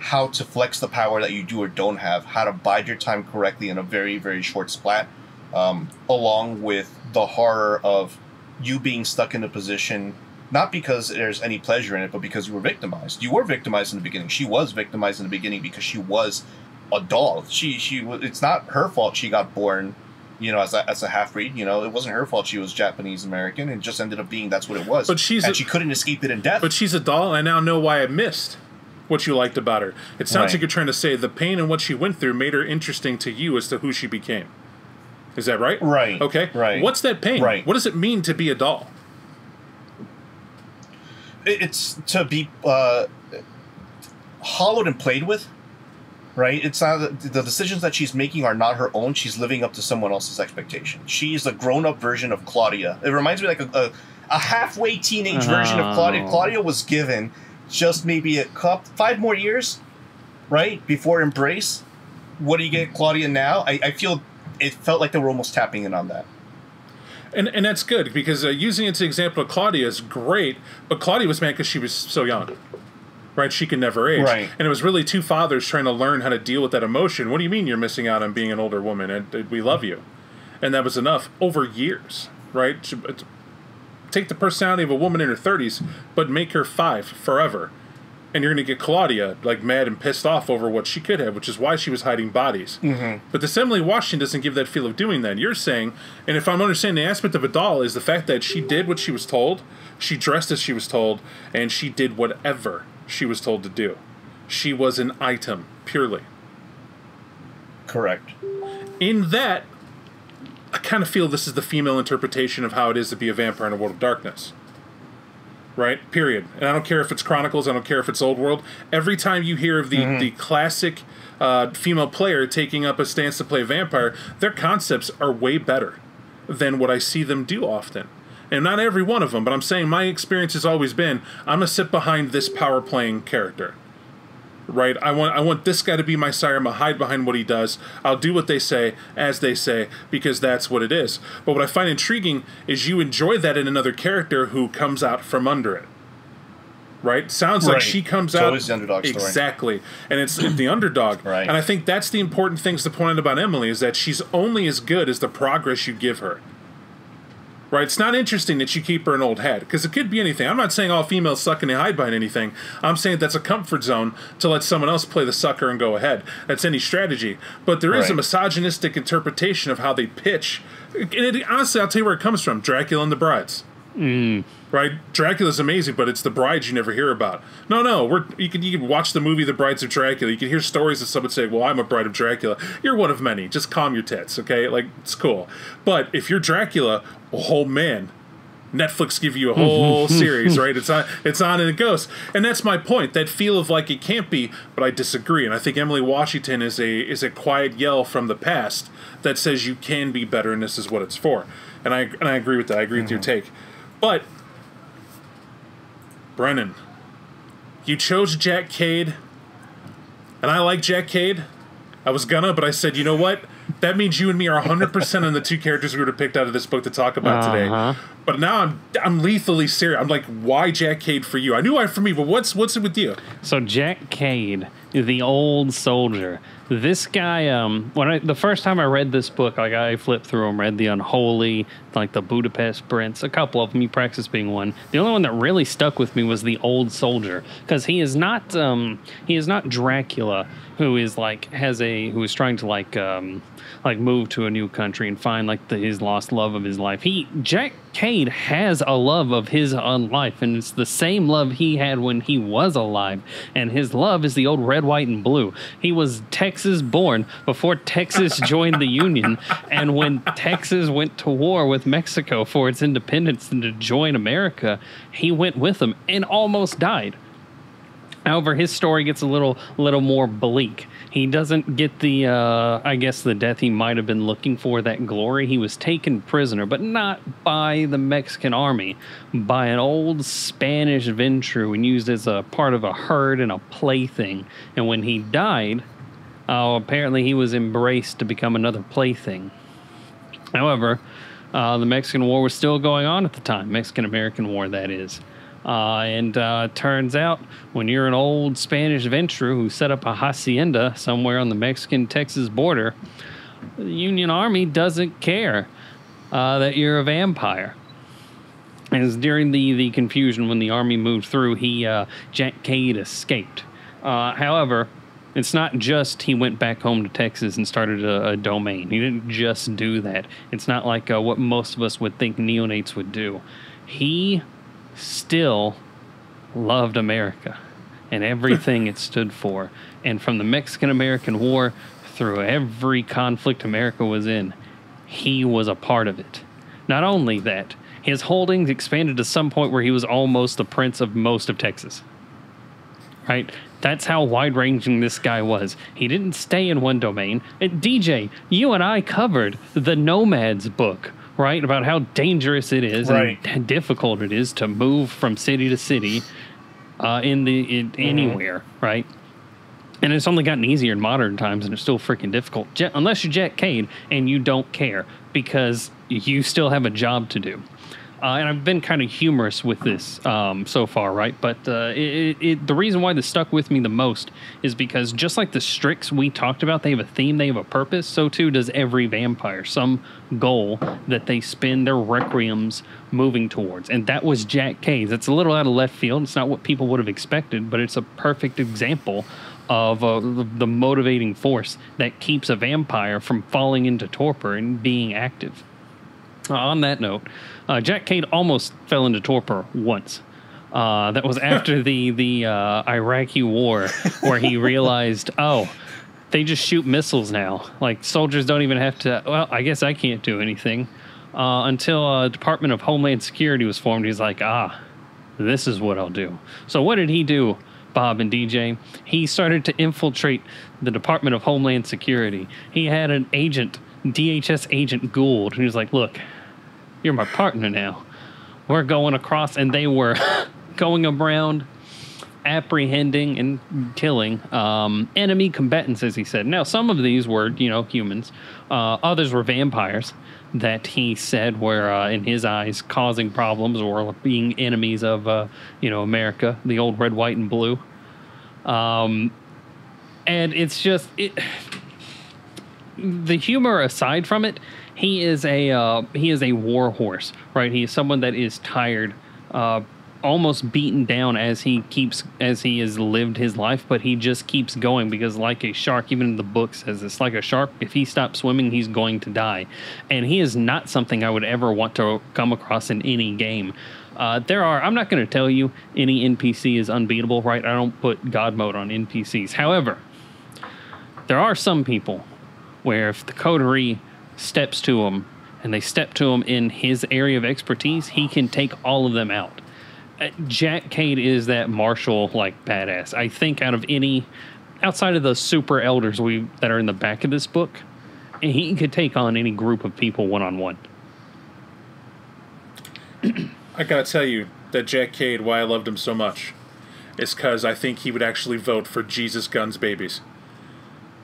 D: how to flex the power that you do or don't have, how to bide your time correctly in a very, very short splat, along with the horror of you being stuck in a position, not because there's any pleasure in it, but because you were victimized. You were victimized in the beginning. She was victimized in the beginning because she was a doll. It's not her fault she got born as a half-breed. It wasn't her fault she was Japanese-American. It just ended up being that's what it was.
C: But she
D: couldn't escape it in death.
C: But she's a doll, and I now know why I missed what you liked about her. It sounds like you're trying to say the pain and what she went through made her interesting to you as to who she became. Is that right?
D: Right.
C: Okay.
D: Right.
C: What's that pain?
D: Right.
C: What does it mean to be a doll?
D: It's to be hollowed and played with, right? It's not the decisions that she's making are not her own. She's living up to someone else's expectation. She's a grown-up version of Claudia. It reminds me like a halfway teenage version of Claudia. Claudia was given just maybe 5 more years, right, before Embrace. What do you get, Claudia, now? I feel it felt like they were almost tapping in on that.
C: And that's good, because using it as an example of Claudia is great, but Claudia was mad because she was so young, right? She could never age.
D: Right.
C: And it was really two fathers trying to learn how to deal with that emotion. What do you mean you're missing out on being an older woman? And we love you. And that was enough over years, right? Take the personality of a woman in her 30s, but make her 5 forever. And you're going to get Claudia like mad and pissed off over what she could have, which is why she was hiding bodies. Mm-hmm. But this Emily Washington doesn't give that feel of doing that. You're saying, and if I'm understanding the aspect of a doll, is the fact that she did what she was told, she dressed as she was told, and she did whatever she was told to do. She was an item, purely.
D: Correct.
C: In that, I kind of feel this is the female interpretation of how it is to be a vampire in a world of darkness. Right? Period. And I don't care if it's Chronicles, I don't care if it's Old World. Every time you hear of the classic female player taking up a stance to play a vampire, their concepts are way better than what I see them do often. And not every one of them, but I'm saying my experience has always been, I'm going to sit behind this power playing character. Right? I want this guy to be my sire. I'm going to hide behind what he does. I'll do what they say, as they say, because that's what it is. But what I find intriguing is you enjoy that in another character who comes out from under it. Right? Sounds like she comes out.
D: Always the underdog story.
C: Exactly. And it's the underdog.
D: Right.
C: And I think that's the important things to point out about Emily, is that she's only as good as the progress you give her. Right? It's not interesting that you keep her an old head, because it could be anything. I'm not saying all females suck and they hide behind anything. I'm saying that's a comfort zone to let someone else play the sucker and go ahead. That's any strategy. But there is a misogynistic interpretation of how they pitch. And honestly, I'll tell you where it comes from. Dracula and the Brides. Right? Dracula's amazing, but it's the brides you never hear about. No, you can watch the movie The Brides of Dracula. You can hear stories of someone say, well, I'm a bride of Dracula. You're one of many. Just calm your tits, okay? Like, it's cool. But if you're Dracula, oh man, Netflix give you a whole series, right? It's on and it goes. And that's my point. That feel of like it can't be, but I disagree. And I think Emily Washington is a quiet yell from the past that says you can be better, and this is what it's for. And I agree with that. I agree with your take. But Brennan, you chose Jack Cade, and I like Jack Cade. I was gonna, but I said, you know what? That means you and me are 100% on the two characters we would have picked out of this book to talk about today. But now I'm lethally serious. I'm like, why Jack Cade for you? I knew why for me, but what's it with you?
B: So Jack Cade, the old soldier. This guy, the first time I read this book, like I flipped through them, read The Unholy, like the Budapest Prince, a couple of them, you practice being one. The only one that really stuck with me was the old soldier, because he is not Dracula, who is who is trying to move to a new country and find his lost love of his life. Jack Cade has a love of his own life, and it's the same love he had when he was alive. And his love is the old red, white, and blue. He was Texas born before Texas joined the Union, and when Texas went to war with Mexico for its independence and to join America, he went with them and almost died. However, his story gets a little more bleak. He doesn't get the death he might have been looking for, that glory. He was taken prisoner, but not by the Mexican army, by an old Spanish Ventru and used as a part of a herd and a plaything. And when he died, apparently he was embraced to become another plaything. However, the Mexican War was still going on at the time, Mexican-American War, that is. And turns out when you're an old Spanish Ventru who set up a hacienda somewhere on the Mexican-Texas border, the Union Army doesn't care that you're a vampire. As during the confusion when the army moved through, Jack Cade escaped. However, It's not just he went back home to Texas and started a domain. He didn't just do that. It's not like what most of us would think neonates would do. He still loved America and everything it stood for. And from the Mexican-American War through every conflict America was in, he was a part of it. Not only that, his holdings expanded to some point where he was almost the prince of most of Texas. Right? That's how wide-ranging this guy was. He didn't stay in one domain. And DJ, you and I covered the Nomads book, right? About how dangerous it is and difficult it is to move from city to city anywhere, right? And it's only gotten easier in modern times, and it's still freaking difficult. Unless you're Jack Cade and you don't care, because you still have a job to do. And I've been kind of humorous with this so far, right? But the reason why this stuck with me the most is because just like the Strix we talked about, they have a theme, they have a purpose. So too does every vampire. Some goal that they spend their requiems moving towards. And that was Jack Cade's. It's a little out of left field. It's not what people would have expected, but it's a perfect example of the motivating force that keeps a vampire from falling into torpor and being active. On that note, Jack Cade almost fell into torpor once. That was after the Iraqi war, where he realized, oh, they just shoot missiles now. Like, soldiers don't even have to... Well, I guess I can't do anything. Until Department of Homeland Security was formed, he's like, this is what I'll do. So what did he do, Bob and DJ? He started to infiltrate the Department of Homeland Security. He had an agent, DHS agent Gould, and he was like, look, you're my partner now. We're going across, and they were going around apprehending and killing enemy combatants, as he said. Now, some of these were, humans. Others were vampires that he said were, in his eyes, causing problems or being enemies of, America, the old red, white, and blue. And it's just... The humor aside from it, he is a war horse, right? He is someone that is tired, almost beaten down as he has lived his life, but he just keeps going because, like a shark, even in the book says this, like a shark, if he stops swimming, he's going to die. And he is not something I would ever want to come across in any game. I'm not going to tell you any NPC is unbeatable, right? I don't put God mode on NPCs. However, there are some people where if the coterie steps to him and they step to him in his area of expertise, he can take all of them out. Jack Cade is that martial badass. I think outside of the super elders that are in the back of this book, he could take on any group of people one-on-one.
C: I gotta tell you that Jack Cade, why I loved him so much, is because I think he would actually vote for Jesus Guns Babies.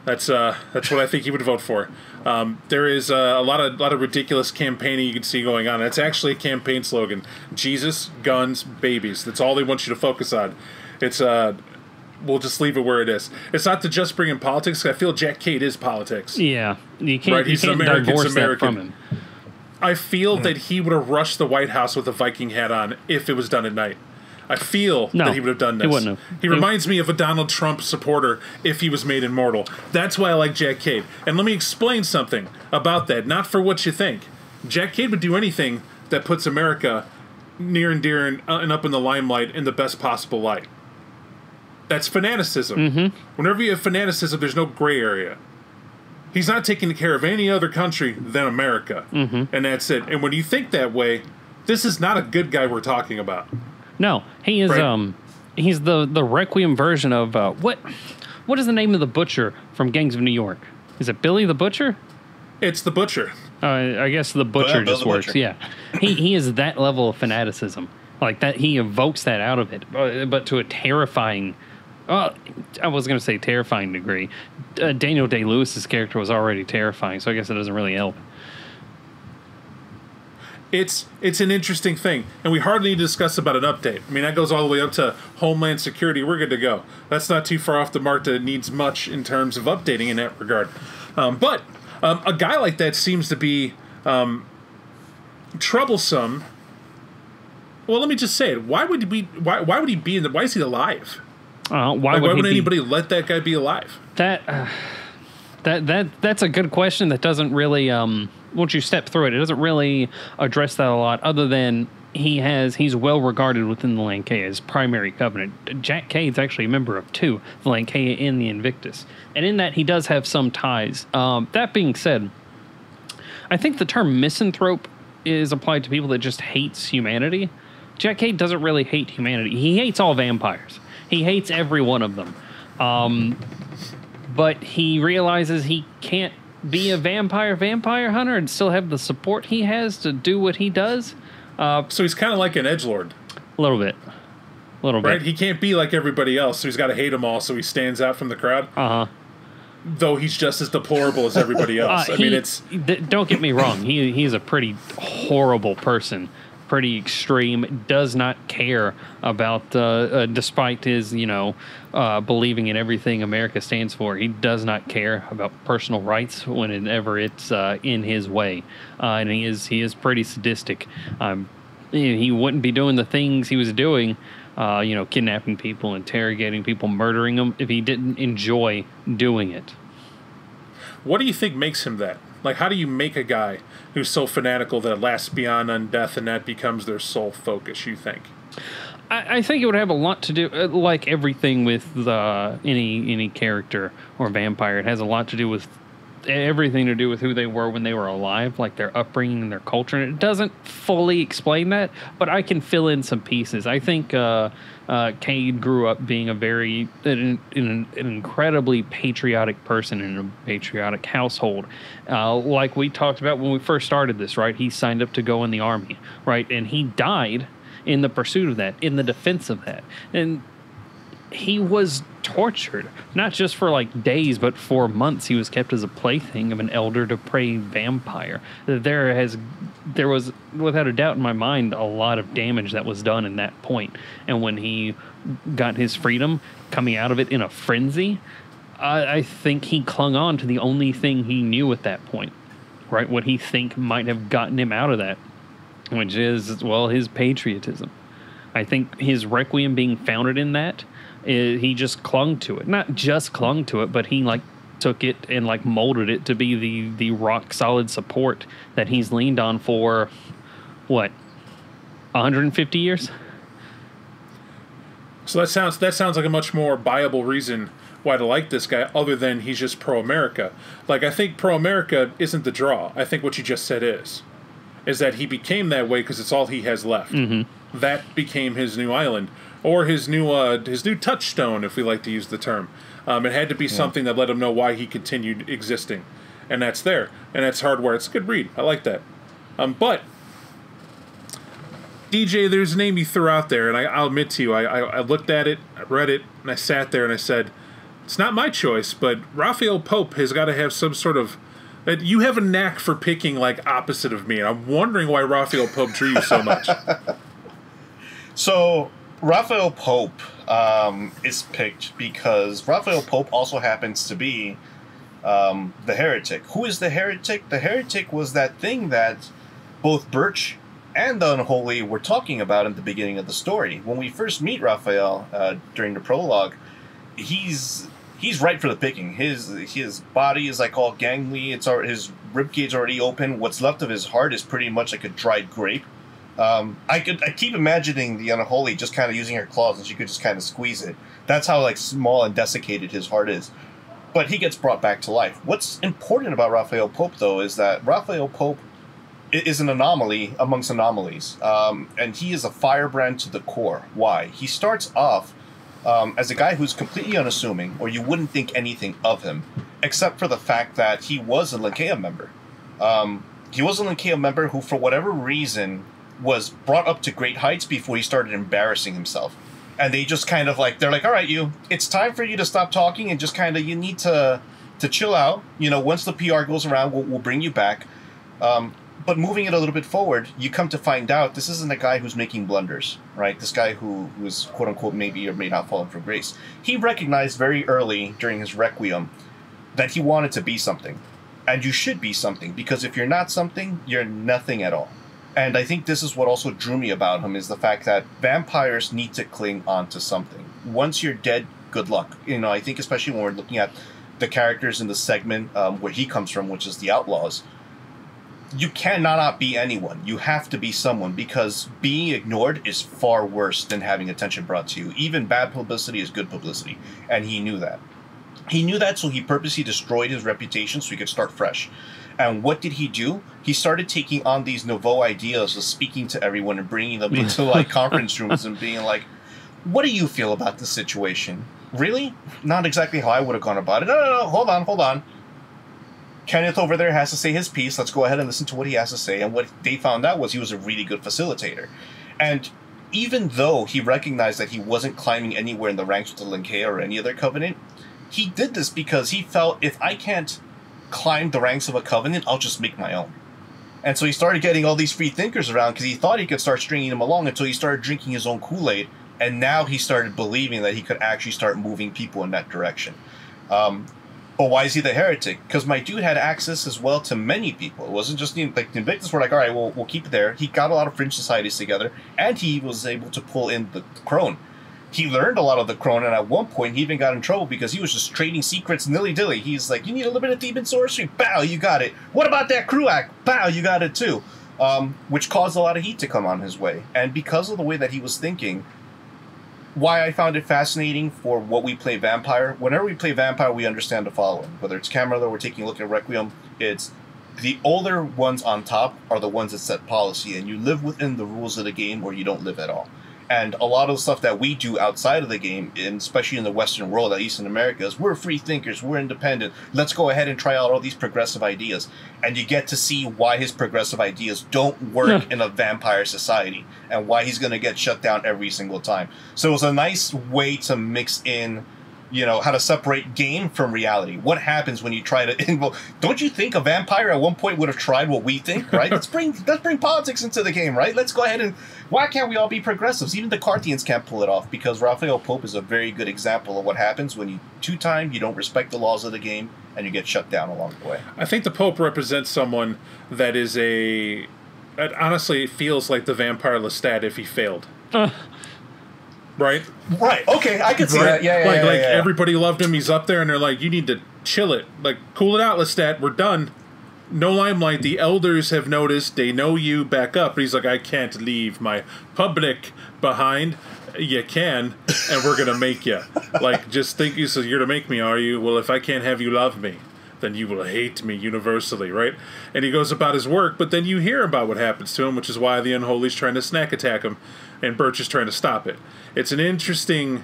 C: That's what I think he would vote for. There is a lot of ridiculous campaigning you can see going on. That's actually a campaign slogan: Jesus, guns, babies. That's all they want you to focus on. It's we'll just leave it where it is. It's not to just bring in politics. I feel Jack Cade is politics.
B: Yeah, you can't.
C: Right? He's
B: you can't
C: American.
B: divorce that from him.
C: I feel that he would have rushed the White House with a Viking hat on if it was done at night. I feel that he would have done this.
B: He wouldn't have.
C: He reminds me of a Donald Trump supporter if he was made immortal. That's why I like Jack Cade. And let me explain something about that, not for what you think. Jack Cade would do anything that puts America near and dear and up in the limelight in the best possible light. That's fanaticism. Mm-hmm. Whenever you have fanaticism, there's no gray area. He's not taking care of any other country than America. Mm-hmm. And that's it. And when you think that way, this is not a good guy we're talking about.
B: No, he is. Right. He's the Requiem version of what is the name of the butcher from Gangs of New York? Is it Billy the Butcher?
C: It's the Butcher.
B: I guess the Butcher just works. Butcher. Yeah, he is that level of fanaticism, like that. He evokes that out of it, but to a terrifying. I was going to say terrifying degree. Daniel Day-Lewis's character was already terrifying, so I guess it doesn't really help.
C: It's an interesting thing, and we hardly need to discuss about an update. I mean, that goes all the way up to Homeland Security. We're good to go. That's not too far off the mark that it needs much in terms of updating in that regard. But a guy like that seems to be troublesome. Well, let me just say it. Why would he be why is he alive?
B: Why
C: Like,
B: would
C: why would
B: he
C: anybody let that guy be alive?
B: That's a good question that doesn't really once you step through it, it doesn't really address that a lot, other than he's well regarded within the Lankaea as primary covenant. Jack Cade's actually a member of two, the Lankaea and the Invictus, and in that he does have some ties. That being said, I think the term misanthrope is applied to people that just hates humanity. Jack Cade doesn't really hate humanity. He hates all vampires. He hates every one of them. But he realizes he can't be a vampire hunter and still have the support he has to do what he does.
C: So he's kind of like an edgelord.
B: A little bit.
C: Right? He can't be like everybody else, so he's got to hate them all, so he stands out from the crowd.
B: Uh-huh.
C: Though he's just as deplorable as everybody else.
B: Don't get me wrong. He's a pretty horrible person. Pretty extreme, does not care about, despite his, believing in everything America stands for, he does not care about personal rights whenever it's in his way. And he is pretty sadistic. He wouldn't be doing the things he was doing, kidnapping people, interrogating people, murdering them, if he didn't enjoy doing it.
C: What do you think makes him that? Like, how do you make a guy who's so fanatical that it lasts beyond undeath and that becomes their sole focus, you think?
B: I think it would have a lot to do, like everything with any character or vampire. It has a lot to do with everything to do with who they were when they were alive, like their upbringing and their culture. And it doesn't fully explain that, but I can fill in some pieces. I think Cade grew up being an incredibly patriotic person in a patriotic household. Like we talked about when we first started this, right? He signed up to go in the army, right? And he died in the pursuit of that, in the defense of that. And he was tortured, not just for like days, but for months. He was kept as a plaything of an elder to prey vampire. There was, without a doubt in my mind, a lot of damage that was done in that point. And when he got his freedom, coming out of it in a frenzy, I think he clung on to the only thing he knew at that point, right? What he think might have gotten him out of that, which is, well, his patriotism. I think his Requiem being founded in that, he just clung to it. Not just clung to it, but he took it and molded it to be the rock solid support that he's leaned on for 150 years.
C: So that sounds like a much more viable reason why to like this guy, other than he's just pro-America. Like, I think pro-America isn't the draw. I think what you just said is that he became that way because it's all he has left. Mm-hmm. That became his new island. Or his new touchstone, if we like to use the term. It had to be something that let him know why he continued existing. And that's there. And that's hardware. It's a good read. I like that. But, DJ, there's a name you threw out there, and I'll admit to you, I looked at it, I read it, and I sat there and I said, it's not my choice, but Raphael Pope has got to have some sort of... You have a knack for picking, opposite of me, and I'm wondering why Raphael Pope drew you so much.
D: So... Raphael Pope is picked because Raphael Pope also happens to be the heretic. Who is the heretic? The heretic was that thing that both Birch and the Unholy were talking about in the beginning of the story. When we first meet Raphael during the prologue, he's ripe for the picking. His body is all gangly. His ribcage already open. What's left of his heart is pretty much like a dried grape. I keep imagining the Unholy just kind of using her claws, and she could just kind of squeeze it. That's how small and desiccated his heart is. But he gets brought back to life. What's important about Raphael Pope, though, is that Raphael Pope is an anomaly amongst anomalies, and he is a firebrand to the core. Why? He starts off as a guy who's completely unassuming, or you wouldn't think anything of him, except for the fact that he was a Lankaea member. He was a Lankaea member who, for whatever reason, was brought up to great heights before he started embarrassing himself. And they just kind of they're like, all right, it's time for you to stop talking and just kind of, you need to chill out. Once the PR goes around, we'll bring you back. But moving it a little bit forward, you come to find out this isn't a guy who's making blunders, right? This guy who is, quote unquote, maybe or may not fallen from grace. He recognized very early during his Requiem that he wanted to be something. And you should be something, because if you're not something, you're nothing at all. And I think this is what also drew me about him, is the fact that vampires need to cling on to something. Once you're dead, good luck. I think especially when we're looking at the characters in the segment where he comes from, which is the Outlaws, you cannot be anyone. You have to be someone, because being ignored is far worse than having attention brought to you. Even bad publicity is good publicity, and he knew that. He knew that, so he purposely destroyed his reputation so he could start fresh. And what did he do? He started taking on these nouveau ideas of speaking to everyone and bringing them into conference rooms and being like, what do you feel about this situation? Really? Not exactly how I would have gone about it. No, hold on. Kenneth over there has to say his piece. Let's go ahead and listen to what he has to say. And what they found out was he was a really good facilitator. And even though he recognized that he wasn't climbing anywhere in the ranks with the Linkea or any other covenant, he did this because he felt, if I can't climb the ranks of a covenant, I'll just make my own. And so he started getting all these free thinkers around because he thought he could start stringing them along until he started drinking his own Kool-Aid. And now he started believing that he could actually start moving people in that direction. But why is he the heretic? Because my dude had access as well to many people. It wasn't just the Invictus were like, all right, we'll keep it there. He got a lot of fringe societies together, and he was able to pull in the Crone. He learned a lot of the Crone, and at one point he even got in trouble because he was just trading secrets nilly-dilly. He's like, you need a little bit of Theban sorcery? Bow, you got it. What about that Kruak? Bow, you got it too. Which caused a lot of heat to come on his way. And because of the way that he was thinking, why I found it fascinating for what we play Vampire. Whenever we play Vampire, we understand the following. Whether it's Camarilla or we're taking a look at Requiem, it's the older ones on top are the ones that set policy, and you live within the rules of the game or you don't live at all. And a lot of the stuff that we do outside of the game, and especially in the Western world, at least in America, is we're free thinkers, we're independent, let's go ahead and try out all these progressive ideas. And you get to see why his progressive ideas don't work in a vampire society, and why he's going to get shut down every single time. So it was a nice way to mix in, how to separate game from reality. What happens when you try to don't you think a vampire at one point would have tried what we think, right? let's bring politics into the game, right? Let's go ahead and why can't we all be progressives? Even the Carthians can't pull it off, because Raphael Pope is a very good example of what happens when you two-time, you don't respect the laws of the game, and you get shut down along the way.
C: I think the Pope represents someone that is that honestly feels like the vampire Lestat if he failed. Right?
D: Right. Okay, I could see that. Yeah.
C: Everybody loved him. He's up there, and they're like, you need to chill it. Like, cool it out, Lestat. We're done. No limelight. The elders have noticed. They know you. Back up. But he's like, I can't leave my public behind. You can, and we're going to make you. Just think you said, you're going to make me, are you? Well, if I can't have you love me, then you will hate me universally, right? And he goes about his work, but then you hear about what happens to him, which is why the Unholy's trying to snack attack him, and Birch is trying to stop it. It's an interesting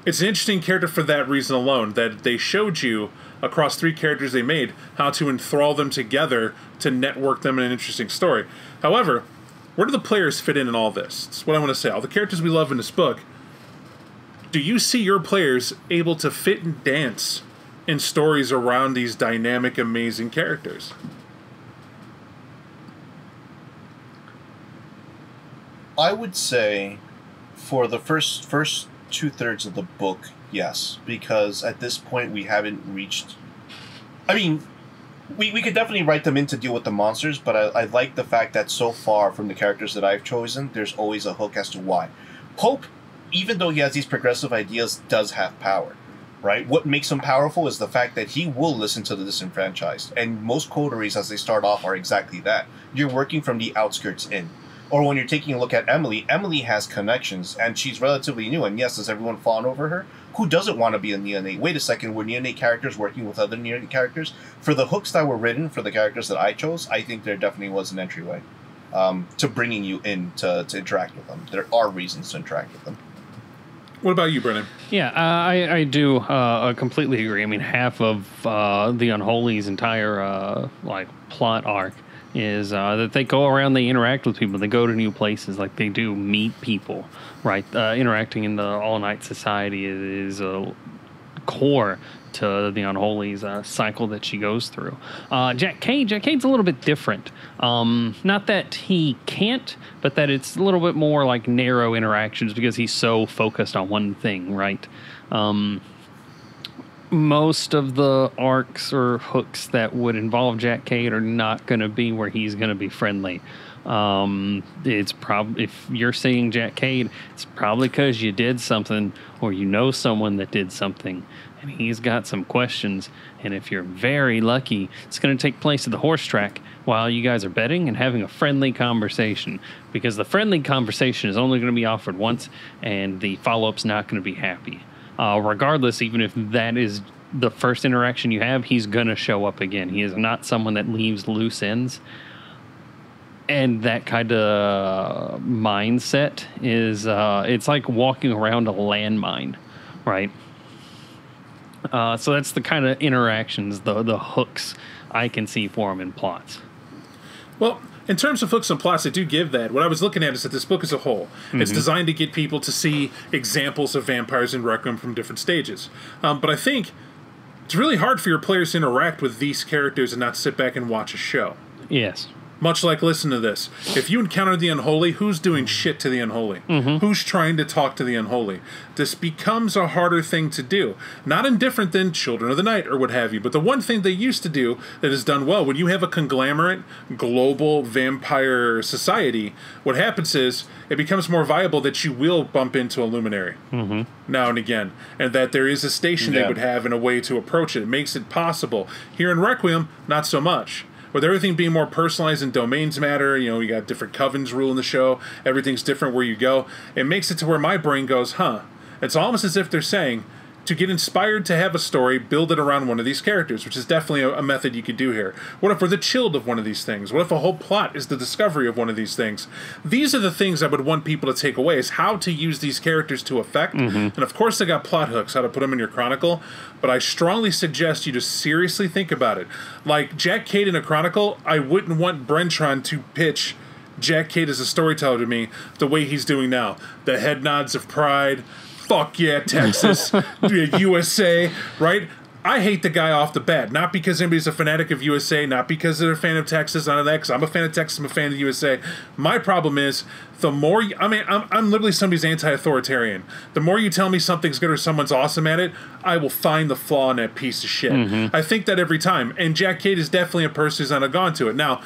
C: character for that reason alone, that they showed you across 3 characters they made how to enthrall them together to network them in an interesting story. However, where do the players fit in all this? That's what I want to say. All the characters we love in this book, do you see your players able to fit and dance in stories around these dynamic, amazing characters?
D: I would say for the first 2/3 of the book, yes, because at this point we haven't reached... I mean, we could definitely write them in to deal with the monsters, but I like the fact that so far from the characters that I've chosen, there's always a hook as to why. Pope, even though he has these progressive ideas, does have power. Right? What makes him powerful is the fact that he will listen to the disenfranchised. And most coteries, as they start off, are exactly that. You're working from the outskirts in. Or when you're taking a look at Emily, Emily has connections, and she's relatively new. And yes, does everyone fawn over her? Who doesn't want to be a neonate? Wait a second, were neonate characters working with other neonate characters? For the hooks that were written for the characters that I chose, I think there definitely was an entryway to bringing you in to interact with them. There are reasons to interact with them.
C: What about you, Brennan?
B: Yeah, I do completely agree. I mean, half of the Unholy's entire plot arc is that they go around, they interact with people, they go to new places, they do meet people, right? Interacting in the all-night society is a core to the Unholy's cycle that she goes through. Jack Cade's a little bit different. Not that he can't, but that it's a little bit more narrow interactions because he's so focused on one thing, right? most of the arcs or hooks that would involve Jack Cade are not going to be where he's going to be friendly. It's probably, if you're seeing Jack Cade, it's probably because you did something or you know someone that did something and he's got some questions. And if you're very lucky, it's going to take place at the horse track while you guys are betting and having a friendly conversation, because the friendly conversation is only going to be offered once and the follow-up's not going to be happy. Regardless, even if that is the first interaction you have, he's going to show up again. He is not someone that leaves loose ends. And that kind of mindset is, it's like walking around a landmine, right? So that's the kind of interactions, the hooks I can see for him in plots.
C: Well, in terms of hooks and plots, I do give that. What I was looking at is that this book as a whole, it's designed to get people to see examples of vampires in Requiem from different stages. But I think it's really hard for your players to interact with these characters and not sit back and watch a show.
B: Yes.
C: Much like, listen to this. If you encounter the unholy, who's doing shit to the unholy? Who's trying to talk to the unholy? This becomes a harder thing to do. Not indifferent than Children of the Night or what have you, but the one thing they used to do that is done well, when you have a conglomerate, global vampire society, what happens is it becomes more viable that you will bump into a luminary now and again, and that there is a station they would have and a way to approach it. It makes it possible. Here in Requiem, not so much. With everything being more personalized and domains matter, you know, you got different covens rule in the show, everything's different where you go, it makes it to where my brain goes, it's almost as if they're saying, to get inspired to have a story, build it around one of these characters, which is definitely a method you could do here. What if we're the chilled of one of these things? What if a whole plot is the discovery of one of these things? These are the things I would want people to take away, is how to use these characters to effect. And of course they got plot hooks, how to put them in your chronicle, but I strongly suggest you just seriously think about it. Like Jack Cade in a chronicle, I wouldn't want Brentron to pitch Jack Cade as a storyteller to me the way he's doing now. The head nods of pride, fuck yeah, Texas, USA, right? I hate the guy off the bat, not because anybody's a fanatic of USA, not because they're a fan of Texas, none of that, because I'm a fan of Texas, I'm a fan of the USA. My problem is, the more, I'm literally somebody's anti-authoritarian. The more you tell me something's good or someone's awesome at it, I will find the flaw in that piece of shit. I think that every time, and Jack Cade is definitely a person who's not gone to it. Now,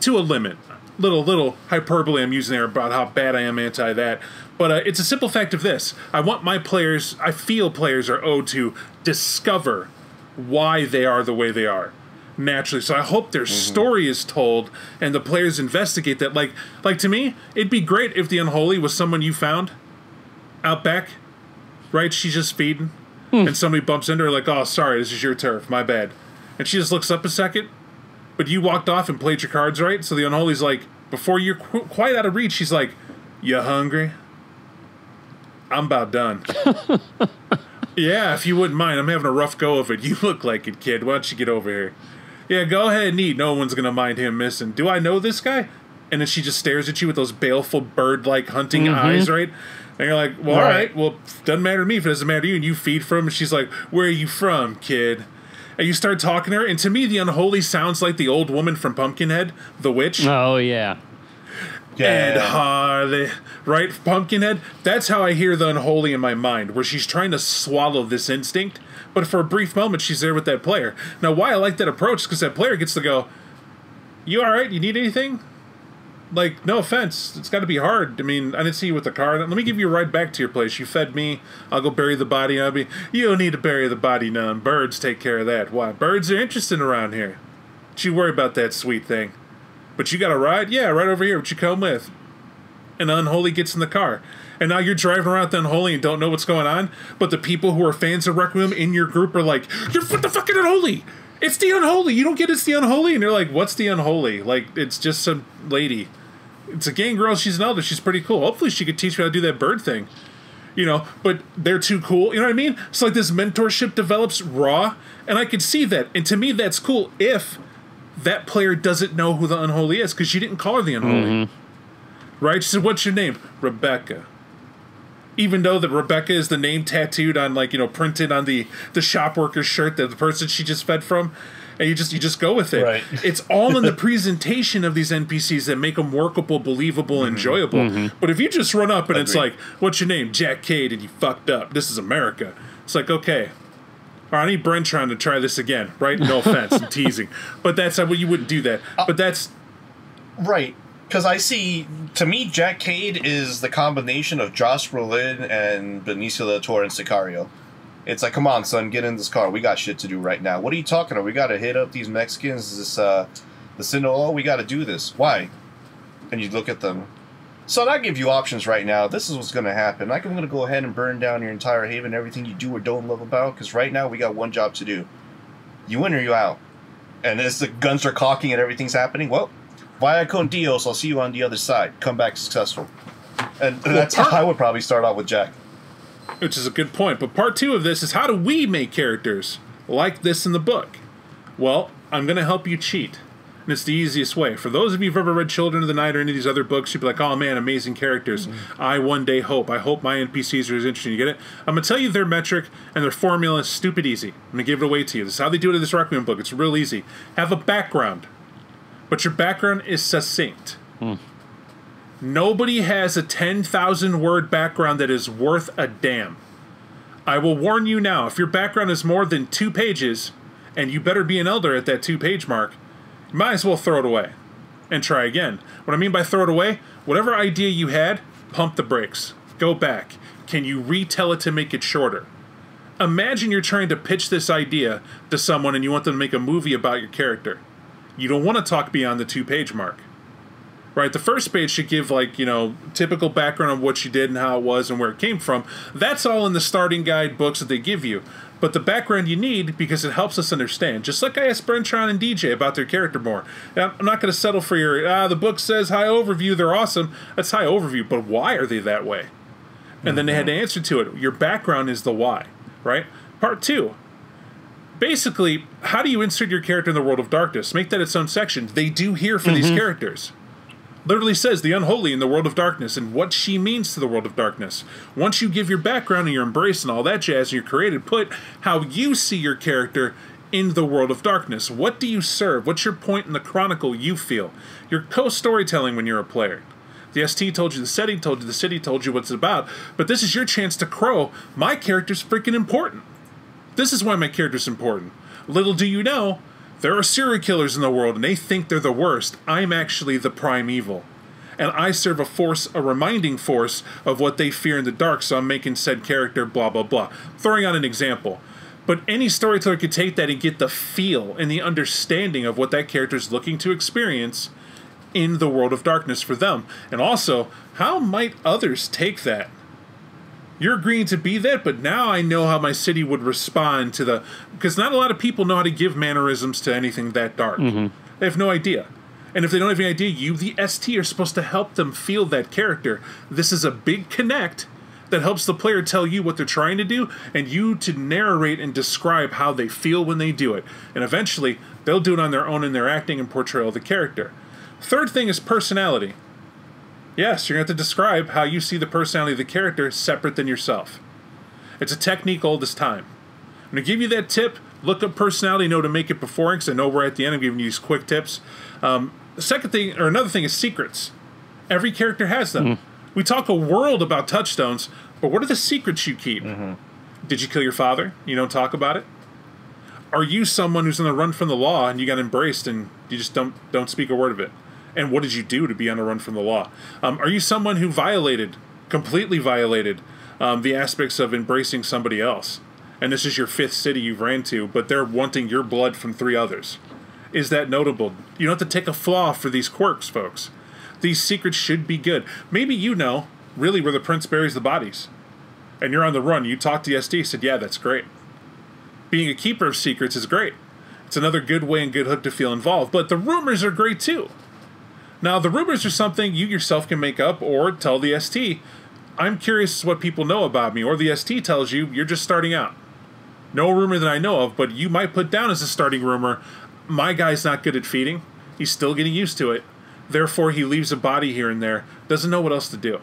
C: to a limit. Little hyperbole I'm using there about how bad I am anti that. But it's a simple fact of this. I want my players, I feel players are owed to discover why they are the way they are naturally. So I hope their story is told and the players investigate that. Like to me, it'd be great if the unholy was someone you found out back, right? She's just feeding and somebody bumps into her like, oh, sorry, this is your turf, my bad. And she just looks up a second. But you walked off and played your cards right, so the unholy's like, before you're quite out of reach, she's like, you hungry? I'm about done. Yeah, if you wouldn't mind, I'm having a rough go of it. You look like it, kid. Why don't you get over here? Yeah, go ahead and eat. No one's going to mind him missing. Do I know this guy? And then she just stares at you with those baleful bird-like hunting eyes, right? And you're like, well, all right. Well, doesn't matter to me if it doesn't matter to you. And you feed from, and she's like, where are you from, kid? And you start talking to her, and to me, the unholy sounds like the old woman from Pumpkinhead, the witch.
B: Oh, yeah.
C: And Harley, right? Pumpkinhead. That's how I hear the unholy in my mind, where she's trying to swallow this instinct, but for a brief moment, she's there with that player. Now, why I like that approach is because that player gets to go, you all right? You need anything? Like, no offense, it's got to be hard. I mean, I didn't see you with the car. Let me give you a ride back to your place. You fed me. I'll go bury the body. You don't need to bury the body, none. Birds take care of that. Why? Birds are interesting around here. Don't you worry about that sweet thing. But you got a ride? Yeah, right over here. What you come with? And the unholy gets in the car. And now you're driving around the unholy and don't know what's going on. But the people who are fans of Requiem in your group are like, you're the fucking unholy. It's the unholy. You don't get it's the unholy? And you're like, what's the unholy? Like, it's just some lady. It's a gang girl. She's an elder. She's pretty cool. Hopefully she could teach me how to do that bird thing. You know, but they're too cool. You know what I mean? It's like this mentorship develops raw. And I could see that. And to me, that's cool if that player doesn't know who the unholy is, because you didn't call her the unholy. Right? She said, what's your name? Rebecca. Even though that Rebecca is the name tattooed on, like, you know, printed on the shop worker's shirt that the person she just fed from, and you just go with it. Right. It's all in the presentation of these NPCs that make them workable, believable, enjoyable. But if you just run up and it's like, what's your name? Jack Cade, and you fucked up. This is America. It's like, okay, or I need Brentron to try this again, right? No offense, I'm teasing. But that's how you wouldn't do that. But that's...
D: Right. Because I see, to me, Jack Cade is the combination of Josh Brolin and Benicio del Toro and Sicario. It's like, come on, son, get in this car. We got shit to do right now. What are you talking about? We got to hit up these Mexicans, the Sinaloa. We got to do this. Why? And you look at them. Son, I give you options right now. This is what's going to happen. I'm going to go ahead and burn down your entire haven, everything you do or don't love about, because right now we got one job to do. You in or you out? And as the guns are cocking and everything's happening, well, via con Dios, I'll see you on the other side. Come back successful. And that's how I would probably start out with Jack.
C: Which is a good point. But part 2 of this is, how do we make characters like this in the book? Well, I'm going to help you cheat. And it's the easiest way. For those of you who've ever read Children of the Night or any of these other books, you'd be like, oh man, amazing characters. I one day hope. I hope my NPCs are as interesting. You get it? I'm going to tell you their metric and their formula is stupid easy. I'm going to give it away to you. This is how they do it in this Requiem book. It's real easy. Have a background. But your background is succinct. Nobody has a 10,000 word background that is worth a damn. I will warn you now, if your background is more than 2 pages, and you better be an elder at that 2-page mark, you might as well throw it away and try again. What I mean by throw it away, whatever idea you had, pump the brakes. Go back. Can you retell it to make it shorter? Imagine you're trying to pitch this idea to someone and you want them to make a movie about your character. You don't want to talk beyond the 2-page mark. Right, the first page should give, like, you know, typical background of what you did and how it was and where it came from. That's all in the starting guide books that they give you. But the background you need, because it helps us understand. Just like I asked Brentron and DJ about their character more. Now, I'm not going to settle for your, the book says high overview, they're awesome. That's high overview, but why are they that way? And then they had to answer to it. Your background is the why, right? Part 2. Basically, how do you insert your character in the world of darkness? Make that its own section. They do here for these characters. Literally says the unholy in the world of darkness and what she means to the world of darkness. Once you give your background and your embrace and all that jazz and you're created, put how you see your character in the world of darkness. What do you serve? What's your point in the chronicle you feel? Your co-storytelling when you're a player. The ST told you the setting, told you the city, told you what it's about, but this is your chance to crow. My character's freaking important. This is why my character's important. Little do you know, there are serial killers in the world, and they think they're the worst. I'm actually the prime evil. And I serve a force, a reminding force of what they fear in the dark, so I'm making said character blah, blah, blah. Throwing out an example. But any storyteller could take that and get the feel and the understanding of what that character's looking to experience in the world of darkness for them. And also, how might others take that? You're agreeing to be that, but now I know how my city would respond to the... Because not a lot of people know how to give mannerisms to anything that dark. They have no idea. And if they don't have any idea, you, the ST, are supposed to help them feel that character. This is a big connect that helps the player tell you what they're trying to do, and you to narrate and describe how they feel when they do it. And eventually, they'll do it on their own in their acting and portrayal of the character. Third thing is personality. Yes, you're going to have to describe how you see the personality of the character separate than yourself. It's a technique old as time. I'm going to give you that tip. Look up personality, know to make it before, because I know we're at the end. I'm giving you these quick tips. The second thing, or another thing, is secrets. Every character has them. We talk a world about touchstones, but what are the secrets you keep? Did you kill your father? You don't talk about it? Are you someone who's on the run from the law and you got embraced and you just don't speak a word of it? And what did you do to be on the run from the law? Are you someone who completely violated the aspects of embracing somebody else? And this is your 5th city you've ran to, but they're wanting your blood from 3 others. Is that notable? You don't have to take a flaw for these quirks, folks. These secrets should be good. Maybe you know, really, where the prince buries the bodies. And you're on the run. You talked to SD, said, yeah, that's great. Being a keeper of secrets is great. It's another good way and good hook to feel involved. But the rumors are great, too. Now, the rumors are something you yourself can make up or tell the ST. I'm curious what people know about me, or the ST tells you you're just starting out. No rumor that I know of, but you might put down as a starting rumor, my guy's not good at feeding. He's still getting used to it. Therefore, he leaves a body here and there. Doesn't know what else to do.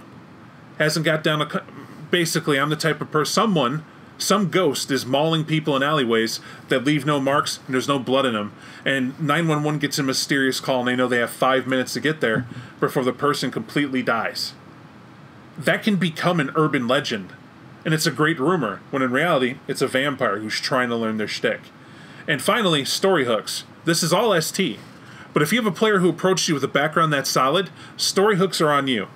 C: Hasn't got down to... Basically, I'm the type of person... Some ghost is mauling people in alleyways that leave no marks and there's no blood in them. And 911 gets a mysterious call and they know they have 5 minutes to get there before the person completely dies. That can become an urban legend. and it's a great rumor, when in reality, it's a vampire who's trying to learn their shtick. And finally, story hooks. This is all ST. But if you have a player who approached you with a background that's solid, story hooks are on you.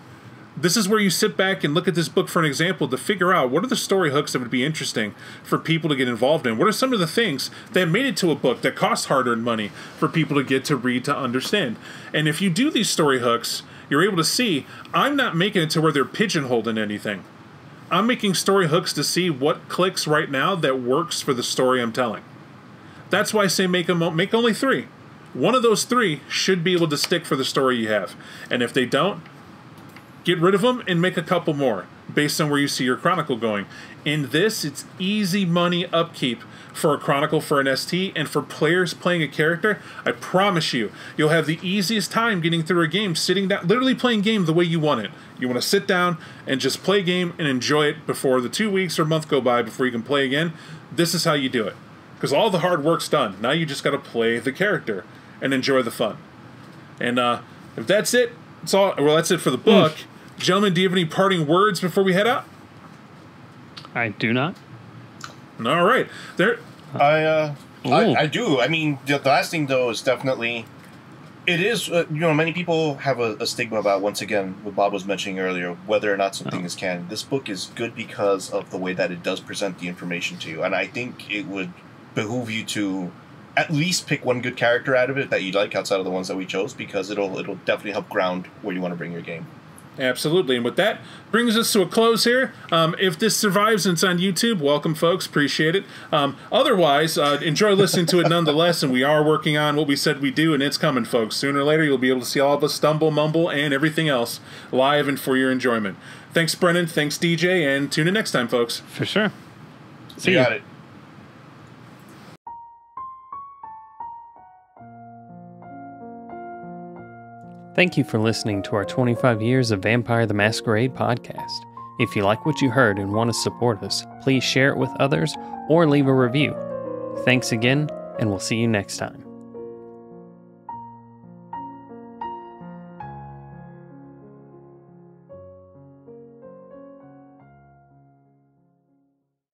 C: This is where you sit back and look at this book for an example to figure out what are the story hooks that would be interesting for people to get involved in. What are some of the things that made it to a book that cost hard-earned money for people to get to read to understand. And if you do these story hooks, you're able to see, I'm not making it to where they're pigeonholed in anything. I'm making story hooks to see what clicks right now that works for the story I'm telling. That's why I say make only 3. One of those 3 should be able to stick for the story you have. And if they don't, get rid of them and make a couple more based on where you see your chronicle going. In this, it's easy money upkeep for a chronicle for an ST, and for players playing a character, I promise you, you'll have the easiest time getting through a game sitting down, literally playing game the way you want it. You want to sit down and just play a game and enjoy it before the 2 weeks or month go by before you can play again. This is how you do it. Because all the hard work's done. Now you just got to play the character and enjoy the fun. And if that's it, that's it for the book. Gentlemen, do you have any parting words before we head out?
B: I do not.
C: All right.
D: I do. I mean, the last thing, though, is definitely... It is, many people have a stigma about, once again, what Bob was mentioning earlier, whether or not something is canon. This book is good because of the way that it does present the information to you. And I think it would behoove you to at least pick one good character out of it that you like outside of the ones that we chose, because it'll definitely help ground where you want to bring your game.
C: Absolutely. And with that, brings us to a close here. If this survives and it's on YouTube, welcome, folks. Appreciate it. Otherwise, enjoy listening to it nonetheless, and we are working on what we said we do, and it's coming, folks. Sooner or later, you'll be able to see all of us stumble, mumble, and everything else live and for your enjoyment. Thanks, Brennan. Thanks, DJ, and tune in next time, folks.
B: For sure. See
D: you.
B: You.
D: Got it.
B: Thank you for listening to our 25 Years of Vampire the Masquerade podcast. If you like what you heard and want to support us, please share it with others or leave a review. Thanks again, and we'll see you next time.